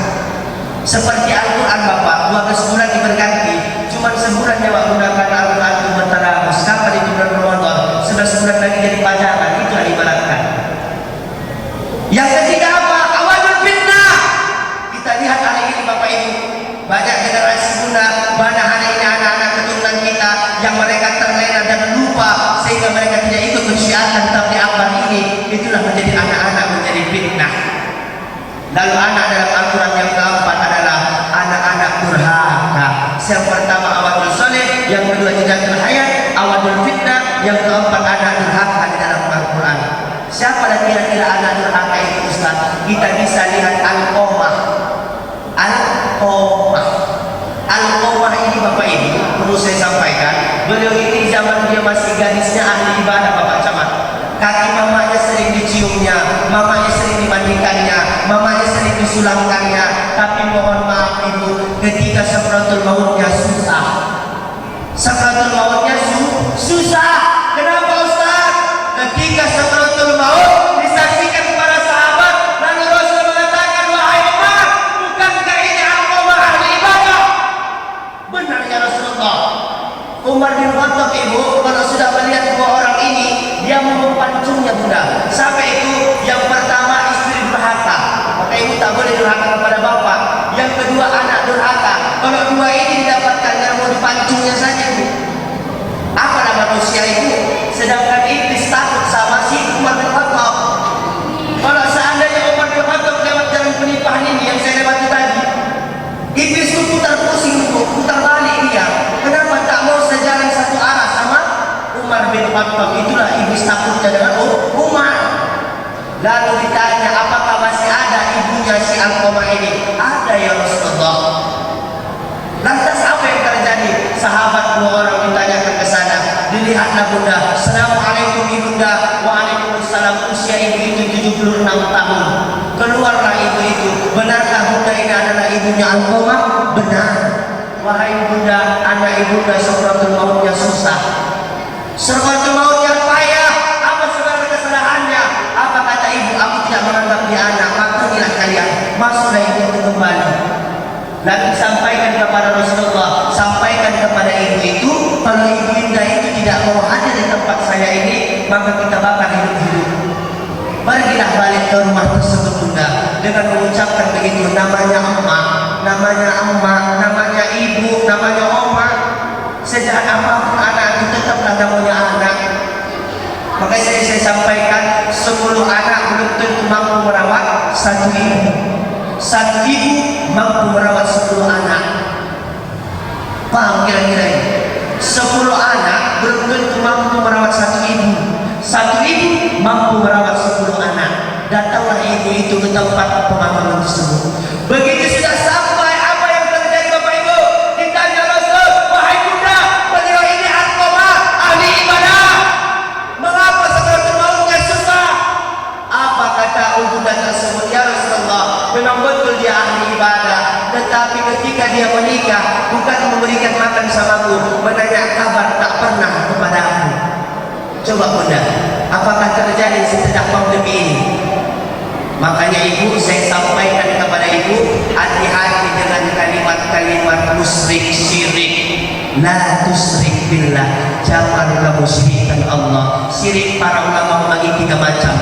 Seperti Al-Quran Bapak, 12 bulan diberganti. Cuma sebulan nyawa gunakan Al-Quran itu bertarawih. Kapan itu bulan Ramadan? 11 bulan lagi jadi pajangan. Itulah ibaratkan. Yang ketiga apa? Awadul fitnah. Kita lihat hari ini Bapak Ibu, banyak generasi muda, banyak hari ini anak-anak keturunan kita yang mereka terlena dan lupa sehingga mereka tidak ikut mensyiarkan tabligh akbar ini. Itulah menjadi anak-anak menjadi fitnah. Lalu anak dalam Al-Quran yang keempat adalah anak-anak durhaka. Yang pertama awadul soleh, yang kedua jinatul hayat, awadul fitnah, yang keempat anak durhaka di dalam Al-Quran. Siapa dan kira-kira anak durhaka itu Ustaz? Kita bisa lihat Al-Qomah. Al-Qomah. Al-Qomah ini Bapak Ibu, perlu saya sampaikan, beliau ini zaman dia masih gadisnya ahli ibadah Bapak Camat. Kaki mamanya sering diciumnya, mamanya sering dimandikannya, mamanya sering disulamkannya. Tapi mohon maaf Ibu, ketika sakratul mautnya susah. Sakratul mautnya susah. Kenapa Ustaz? Ketika sakratul maut disaksikan kepada sahabat, lalu Rasul mengatakan, wahai Umar, bukankah ini Al-Qomah ahli ibadah? Benar ya Rasulullah. Umar bin Khattab Ibu, kalau sudah melihat dua orang ini, dia mau mempancungnya Bunda. Sampai itu yang pertama istri durhaka. Maka Ibu tak boleh durhaka kepada bapak. Yang kedua anak durhaka. Kalau dua ini didapatkan, yang mau dipancungnya saja Ibu. Apalah manusia itu? Sedangkan iblis takut sama si Umar bin Khattab. Kalau seandainya Umar bin Khattab lewat jalan penipuan ini yang saya lewati tadi, iblis itu putar pusing, putar balik dia. Kenapa tak mau sejalan satu arah sama Umar bin Khattab? Itulah iblis takutnya dengan Umar. Lalu ditanya, apakah masih ada ibunya si Al-Qomah ini? Ada ya Rasulullah. Lantas apa yang terjadi? Sahabat dua orang ditanyakan ke sana. Dilihatlah Bunda. Assalamualaikum Ibunda. Waalaikumsalam. Usia ibu itu 76 tahun. Keluarlah ibu itu. Benarkah Bunda ini adalah ibunya Al-Qomah? Benar. Wahai Bunda, anak ibunda sakratul mautnya susah. Sakratul mautnya payah. Apa sebenarnya kesalahannya? Apa kata ibu? Aku tidak menganggap dia anak. Makanya kalian masuklah ibu itu kembali. Lalu sampaikan kepada Rasulullah, sampaikan kepada ibu itu, kalau ibu Indah itu tidak mau hadir di tempat saya ini, maka kita bakar hidup-hidup. Pergilah balik ke rumah tersebut Bunda, dengan mengucapkan begitu, namanya emak, namanya ibu, namanya oma. Sejak apapun anak itu tetaplah namanya anak. Maka saya sampaikan, 10 anak belum tentu mampu merawat satu ibu. Satu ibu mampu merawat 10 anak. Paham kira-kira ini? 10 anak belum tentu mampu merawat satu ibu. Satu ibu mampu merawat 10 anak. Datanglah ibu itu ke tempat pemakaman tersebut. Begitu sudah sampai, apa yang terjadi Bapak Ibu? Ditanya Rasul, wahai bunda, beliau ini Alqamah, ahli ibadah. Mengapa sakaratul mautnya susah? Apa kata bunda tersebut? Ya Rasulullah, memang betul dia ahli ibadah, tetapi ketika dia menikah bukan memberikan makan samaku, menanya kabar tak pernah kepada aku. Coba bunda, apakah terjadi setelah pandemi ini? Makanya ibu, saya sampaikan kepada ibu, hati-hati dengan kalimat-kalimat musyrik, syirik. La tusyrik billah, jangan kamu syirikkan Allah. Syirik para ulama membagi 3 macam.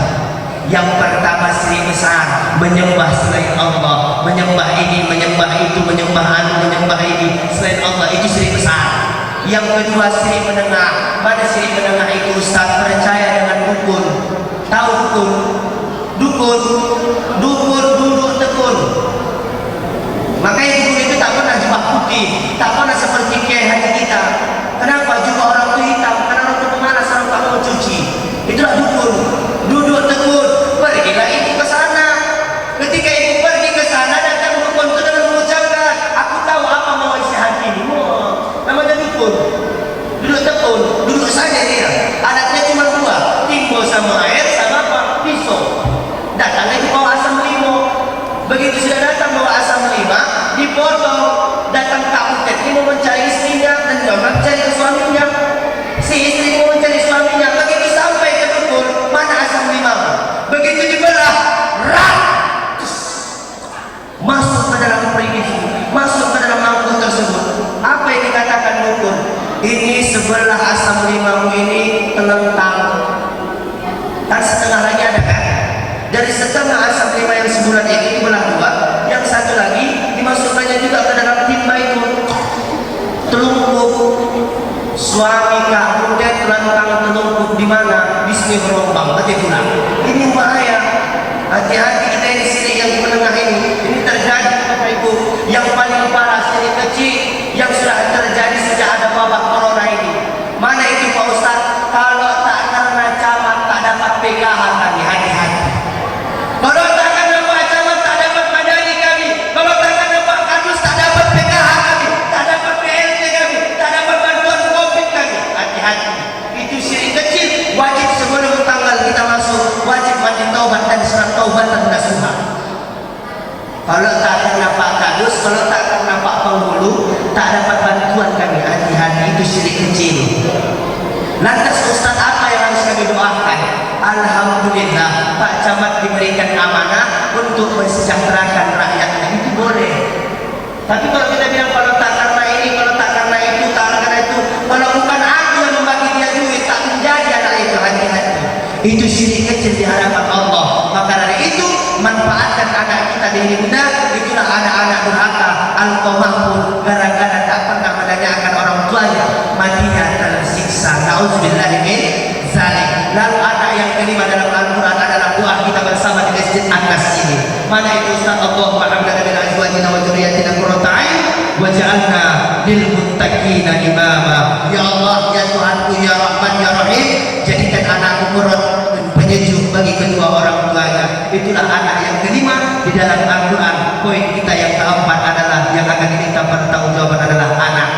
Yang pertama syirik besar, menyembah selain Allah, menyembah ini, menyembah itu, menyembah anu, menyembah ini selain Allah, itu syirik besar. Yang kedua syirik menengah. Mana syirik menengah itu? Ustaz, percaya dengan dukun. Tahu dukun? Dukun duduk tekun. Makanya dukun itu tak pernah jubah putih, tak pernah seperti kiai haji kita. Kenapa jubah orang itu hitam? Karena orang itu pemanas, orang tak mau cuci. Itulah dukun. Duduk tekun. Pergilah ibu ke sana. Ketika ibu pergi ke sana, datang dukun itu dengan mengucapkan, aku tahu apa mau isi hatimu. Namanya dukun. Duduk tekun, duduk saja dia. Alatnya cuma 2, timbul sama air sama apa? Pisau. Datangnya di bawah asam limo. Begitu sudah datang bawa asam lima, dipotong. Datang Kak Utet ini mau mencari istrinya dan dia mencari suaminya. Si istri mau mencari suaminya. Begitu sampai ke dukun, mana asam lima? Begitu dibelah, rak, masuk ke dalam perigi, masuk ke dalam mangkuk tersebut. Apa yang dikatakan dukun? Ini sebelah asam limamu ini telentang. Kan setengah lagi ada kan? Dari setengah asam lima yang sebulan itu dibelah 2, yang satu lagi dimasukkannya juga ke dalam timba itu. Telungkup suami Kak Udet telentang telungkup di mana? Di sini berombang, berarti pulang. Ini bahaya. Hati-hati kita ini sini yang menengah ini. Ini terjadi Bapak Ibu. Yang paling parah sini kecil yang sudah terjadi sejak ada wabah corona ini. Mana itu Pak Ustaz? Kalau tak karena camat tak dapat PKH kami, hati-hati. Kalau tak karena Pak Camat tak dapat madani kami, kalau tak karena Pak Kadus tak dapat PKH kami, tak dapat PLT kami, tak dapat bantuan COVID kami, hati-hati. Itu syirik kecil. Wajib sebelum tanggal kita masuk, wajib mandi taubat dan surat taubat dan nasuha. Kalau tak karena Pak Kadus, kalau tak karena Pak Penghulu, tak dapat bantuan kami, hati-hati. Itu syirik kecil. Lantas Ustaz, apa yang harus kami doakan? Alhamdulillah Pak Camat diberikan amanah untuk mensejahterakan rakyatnya, itu boleh. Tapi kalau kita bilang kalau tak karena ini, kalau tak karena itu, tak karena itu, kalau bukan aku yang membagi dia duit, tak menjadi anak itu, hati-hati. Itu syirik kecil di hadapan Allah. Maka dari itu manfaatkan anak kita di dunia. Itulah anak-anak durhaka. Alqamah pun gara-gara tak pernah menanyakan orang tuanya, matinya tersiksa. Nauzubillahi min zalik. Lalu anak yang kelima dalam Al-Quran adalah doa kita bersama di Masjid An-Nas ini. Mana itu Ustaz? Allahumma hamdana min azwajina wa dzurriyyatina qurrata a'yun waj'alna lil muttaqina imama. Ya Allah, ya Tuhanku, ya Rahman, ya Rahim, jadikan anakku qurrat penyejuk bagi kedua orang tuanya. Itulah anak yang kelima di dalam Al-Quran. Poin kita yang keempat adalah yang akan diminta pertanggungjawaban adalah anak.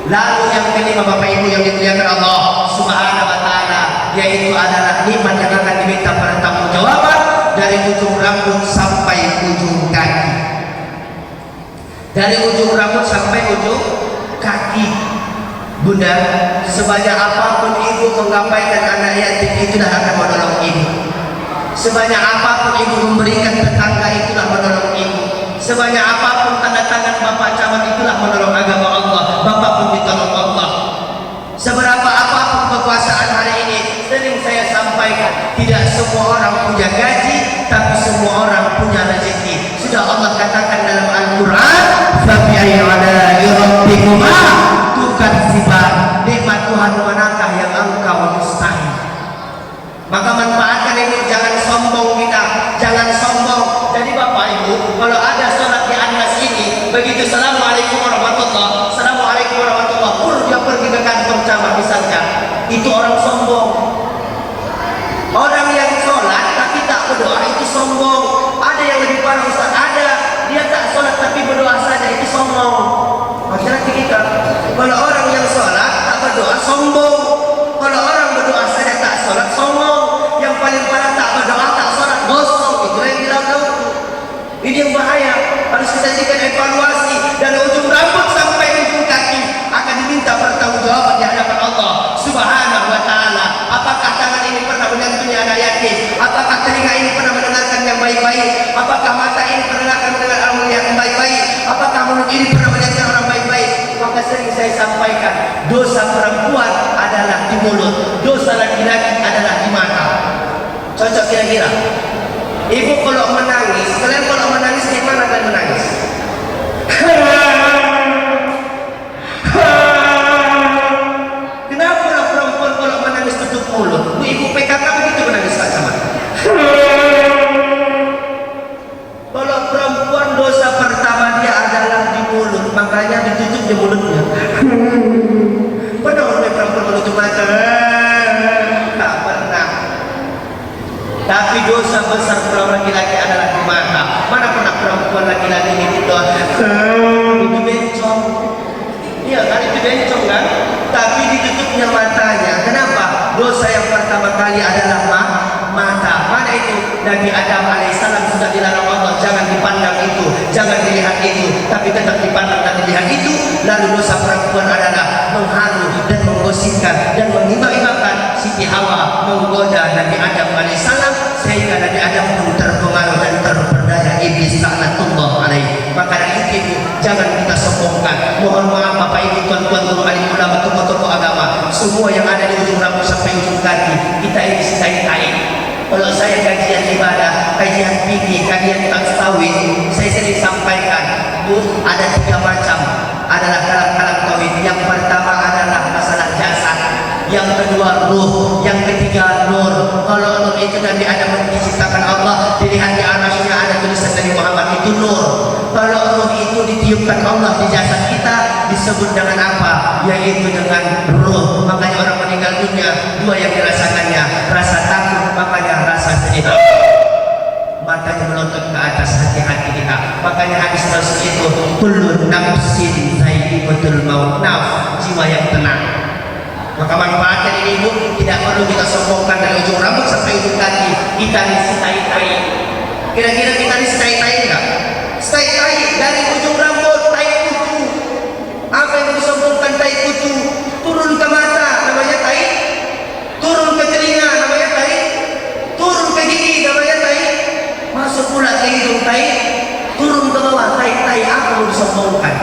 Lalu yang kelima Bapak Ibu yang dimuliakan Allah Subhanahu wa taala, yaitu adalah nikmat yang akan diminta pertanggungjawaban dari ujung rambut sampai ujung kaki. Dari ujung rambut sampai ujung kaki. Bunda, sebanyak apapun ibu menggapaikan anak yatim, itulah akan menolong ibu. Sebanyak apapun ibu memberikan tetangga, itulah menolong ibu. Sebanyak apapun tanda tangan Bapak Camat, itulah menolong agama Allah. Bapak pun ditolong Allah. Seberapa apapun kekuasaan hari ini, sering saya sampaikan, tidak semua orang punya gaji, tapi semua orang punya rezeki. Sudah Allah katakan dalam Al-Quran, "Fabi'ayyi ala'i rabbikuma tukadziban." Nikmat Tuhan manakah yang engkau mustahil? Maka manfaatkan ini, jangan sombong kita, jangan sombong. Jadi Bapak Ibu, dijadikan evaluasi dari ujung rambut sampai ujung kaki, akan diminta pertanggungjawaban di hadapan Allah Subhanahu wa taala. Apakah tangan ini pernah menyantuni anak yatim? Apakah telinga ini pernah mendengarkan yang baik-baik? Apakah mata ini pernah mendengar orang yang baik-baik? Apakah mulut ini pernah mendengar orang baik-baik? Maka sering saya sampaikan, dosa perempuan adalah di mulut, dosa laki-laki adalah di mata. Cocok kira-kira? Ibu kalau menangis, kalian kalau menangis gimana kalian menangis? Kenapa orang perempuan kalau menangis tutup mulut? Bu, ibu PKK begitu menangis Pak Camat. Kalau perempuan dosa pertama dia adalah di mulut, makanya ditutup di mulutnya. Pernah oleh perempuan menutup mata? Tak pernah. Tapi dosa besar perempuan laki-laki adalah di mata. Mana pernah perempuan laki-laki ini itu bencong? Iya kan, itu bencong kan? Tapi ditutupnya matanya. Kenapa? Dosa yang pertama kali adalah mata. Mana itu? Nabi Adam alaihissalam sudah dilarang Allah, jangan dipandang itu, jangan dilihat itu, tapi tetap dipandang dan dilihat itu. Lalu dosa perempuan adalah menghalu dan menggosipkan dan menghina-hinakan Siti Hawa, menggoda Nabi Adam alaihissalam, sehingga Nabi Adam pun terpengaruh dan terperdaya iblis laknatullah alaihi. Maka dari itu jangan kita sombongkan. Mohon maaf Bapak Ibu, tuan-tuan, guru alim ulama, tokoh-tokoh agama, semua yang ada di ujung rambut sampai ujung kaki, kita ini sitai-tai. Kalau saya kajian ibadah, kajian fikih, kajian tauhid, saya sering sampaikan, Bu, ada 3 macam adalah kalam-kalam tauhid. Yang pertama adalah masalah jasad, yang kedua ruh, yang ketiga nur. Kalau nur itu Nabi Adam diciptakan Allah, dilihat di arasnya ada tulisan dari Muhammad, itu nur. Kalau ruh itu ditiupkan Allah di jasad kita, disebut dengan apa? Yaitu dengan ruh. Makanya orang meninggal dunia, 2 yang dirasakannya, rasa takut, makanya rasa sedih, matanya melontot ke atas, hati-hati kita. Makanya hadis Rasul itu, kullu nafsin zaiqatul maut, nafs, jiwa yang tenang. Maka manfaatnya ini ibu, tidak perlu kita sombongkan dari ujung rambut sampai ujung kaki. Kita disitai-tai. Kira-kira kita disitai-tai enggak? Sitai-tai dari ujung rambut, tai kutu. Apa yang disombongkan tai kutu? Turun ke mata, namanya tai. Turun ke telinga, namanya tai. Turun ke gigi, namanya tai. Masuk pula ke hidung, tai. Turun ke bawah, tai-tai. Apa yang disombongkan?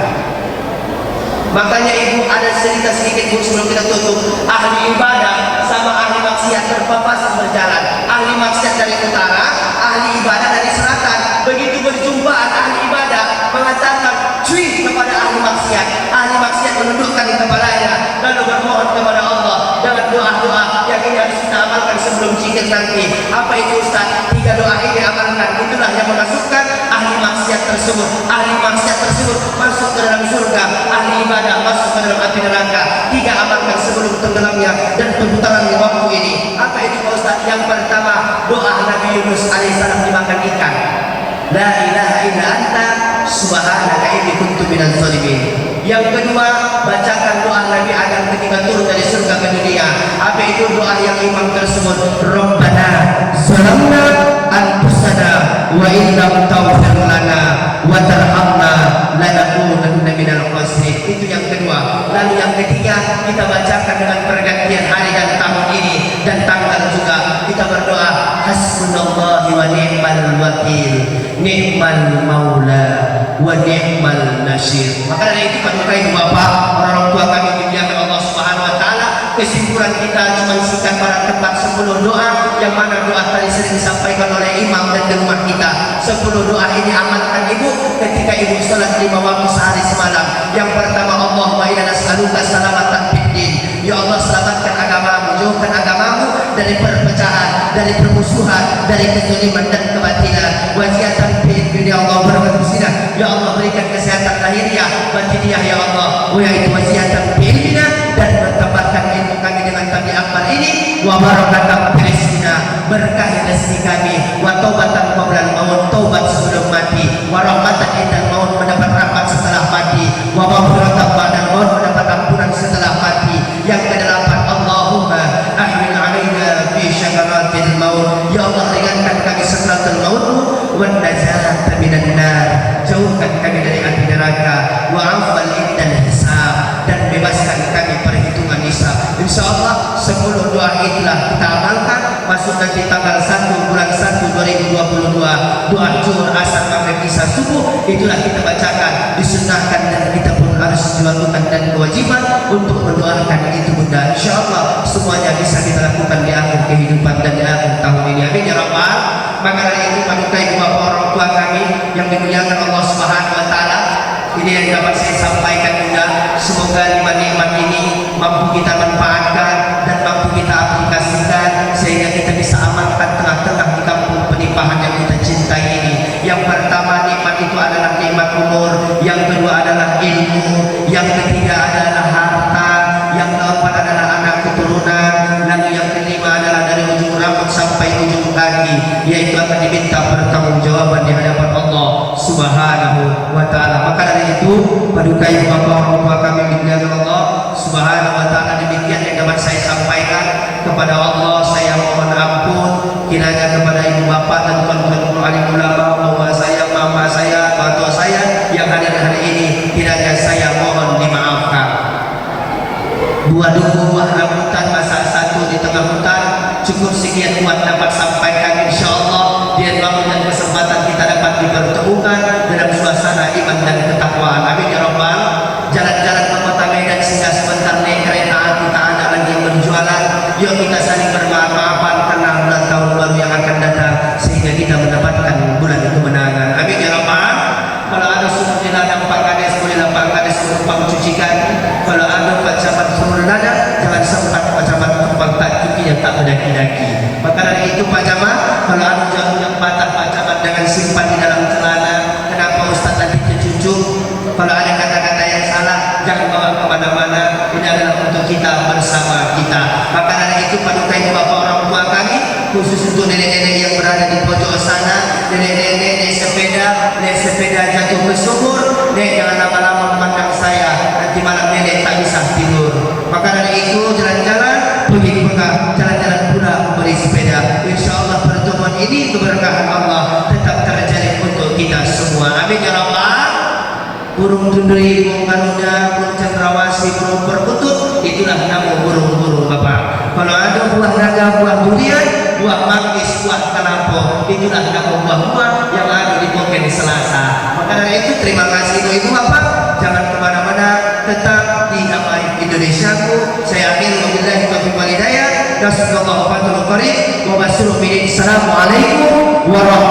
Makanya ibu, ada cerita sedikit bu sebelum kita tutup. Ahli ibadah sama ahli maksiat berpapasan berjalan. Ahli maksiat dari utara, ahli ibadah dari selatan. Begitu berjumpaan, ahli ibadah mengatakan cuy kepada ahli maksiat. Ahli maksiat menundukkan kepalanya lalu bermohon kepada Allah dengan doa-doa yang ini harus kita amalkan sebelum zikir nanti. Apa itu Ustaz? 3 doa ini amalkan. Itulah yang memasukkan ahli maksiat tersebut. Ahli maksiat tersebut masuk ke dalam surga. Ahli ibadah masuk ke dalam api neraka. 3 amalkan sebelum tenggelamnya dan perputaran waktu ini. Apa itu Pak Ustaz? Yang pertama, doa Nabi Yunus alaihissalam dimakan ikan. La ilaha illa anta subhanaka inni kuntu minadz zalimin. Yang kedua, bacakan doa Nabi Adam ketika turun dari surga ke dunia. Apa itu doa yang imam tersebut? Rabbana zalamna anfusana wa illam taghfir lana wa tarhamna lanakunanna minal khasirin. Itu yang kedua. Lalu yang ketiga, kita bacakan dengan pergantian hari dan tahun ini dan tanggal juga. Kita berdoa, hasbunallahu wa ni'mal wakil, ni'mal maula wa ni'mal nasir. Maka dari itu pada ibu bapak, orang tua kami dimuliakan Allah Subhanahu wa taala, kesimpulan kita cuma sikat pada tempat 10 doa yang mana doa tadi sering disampaikan oleh imam dan di rumah kita. 10 doa ini amalkan ibu ketika ibu salat 5 waktu sehari semalam. Yang pertama, Allahumma inna nas'aluka salamatan fid din. Ya Allah, selamatkan agamamu, jauhkan agamamu dari perpecahan, dari permusuhan, dari kezaliman dan kebatilan. Wajiyatan fid dunia, Allah berkat zina. Ya Allah, berikan kesehatan lahiriah, batiniah ya Allah. Wa yaitu wajiyatan fil bina, dan bertambahkan ilmu kami dengan kami akbar ini. Wa barakatan fil zina, berkahi rezeki kami. Wa taubatan qabla al-maut, taubat sebelum mati. Wa rahmatan indal maut, mendapat rahmat setelah mati. Wa maghfiratan ba'da al-maut, mendapat ampunan setelah mati. Yang kedelapan, Allahumma ahmin alaina fi syakaratil maut. Ya Allah, ringankan kami sakaratul maut, wa najata minan nar, jauhkan kami dari kita amalkan. Masuk nanti tanggal 1 bulan 1 2022, doa zuhur, asar, maghrib, isya, subuh, itulah kita bacakan, disunahkan dan kita pun harus dilakukan dan kewajiban untuk mendoakan itu bunda. Insyaallah semuanya bisa kita lakukan di akhir kehidupan dan di akhir tahun ini. Amin ya rabbal. Maka dari itu padukai bapak orang tua kami yang dimuliakan Allah Subhanahu wa taala, ini yang dapat saya sampaikan bunda. Semoga nikmat ini mampu kita manfaatkan dan mampu kita aplikasikan sehingga kita bisa amalkan tengah-tengah di kampung penimpahan yang kita cintai ini. Yang pertama nikmat itu adalah nikmat umur, yang kedua adalah ilmu, yang ketiga adalah harta, yang keempat adalah anak keturunan, lalu yang kelima adalah dari ujung rambut sampai ujung kaki, yaitu akan diminta pertanggungjawaban di hadapan Allah Subhanahu wa taala. Maka dari itu padukai bapak orang tua kami dimuliakan Allah Subhanahu wa taala, demikian yang dapat saya sampaikan. Kepada Allah saya mohon ampun kiranya kepada ibu bapak dan tuan-tuan alim ulama, mama saya, mama saya, bapak saya yang hadir hari ini, kiranya saya mohon dimaafkan. Buah duku, buah rambutan, masak satu di tengah hutan, cukup sekian buat dapat sampaikan. Insyaallah biar waktu dan kesempatan kita dapat dipertemukan dalam suasana iman dan ketakwaan. Amin ya rabbal. Jalan-jalan ke kota Medan sehingga sebentar naik kereta kita ada lagi yang berjualan. Yuk kita saling bermaaf-maafan karena bulan tahun baru yang akan datang sehingga kita mendapatkan bulan kemenangan. Amin ya rabbal. Kalau ada sumur di ladang Pak Kades, bolehlah Pak Kades menumpang cuci kaki. Kalau ada Pak Camat sumur ladang, jangan sempat Pak Camat menumpang tak cuci yang tak berdaki-daki. Maka dari itu Pak Camat, kalau ada jarum yang patah Pak Camat jangan simpan di dalam celana. Kenapa Ustaz nanti tercucuk? Kalau ada kata-kata yang salah, jangan bawa kemana-mana. Ini adalah untuk kita bersama kita. Maka dari itu padukai bapak orang tua kami, khusus untuk nenek-nenek yang berada di pojok sana, nenek-nenek naik sepeda jatuh ke sumur, nenek jangan lama-lama memandang saya, nanti malam nenek tak bisa tidur. Maka dari itu jalan-jalan, pergi ke jalan-jalan pula membeli sepeda. Insyaallah pertemuan ini keberkahan Allah tetap terjadi untuk kita semua. Amin ya rabbal. Burung tundri, burung garuda, burung cendrawasih, burung perkutut, itulah nama burung-burung bapak. Kalau ada buah naga, buah durian, buah manggis, buah kelapo, itulah nama buah-buah yang ada di Poken Selasa. Maka dari itu terima kasih ibu bapak, jangan kemana-mana, tetap di Damai Indonesiaku. Saya akhir wabillahi taufiq wal hidayah. Assalamualaikum warahmatullahi wabarakatuh.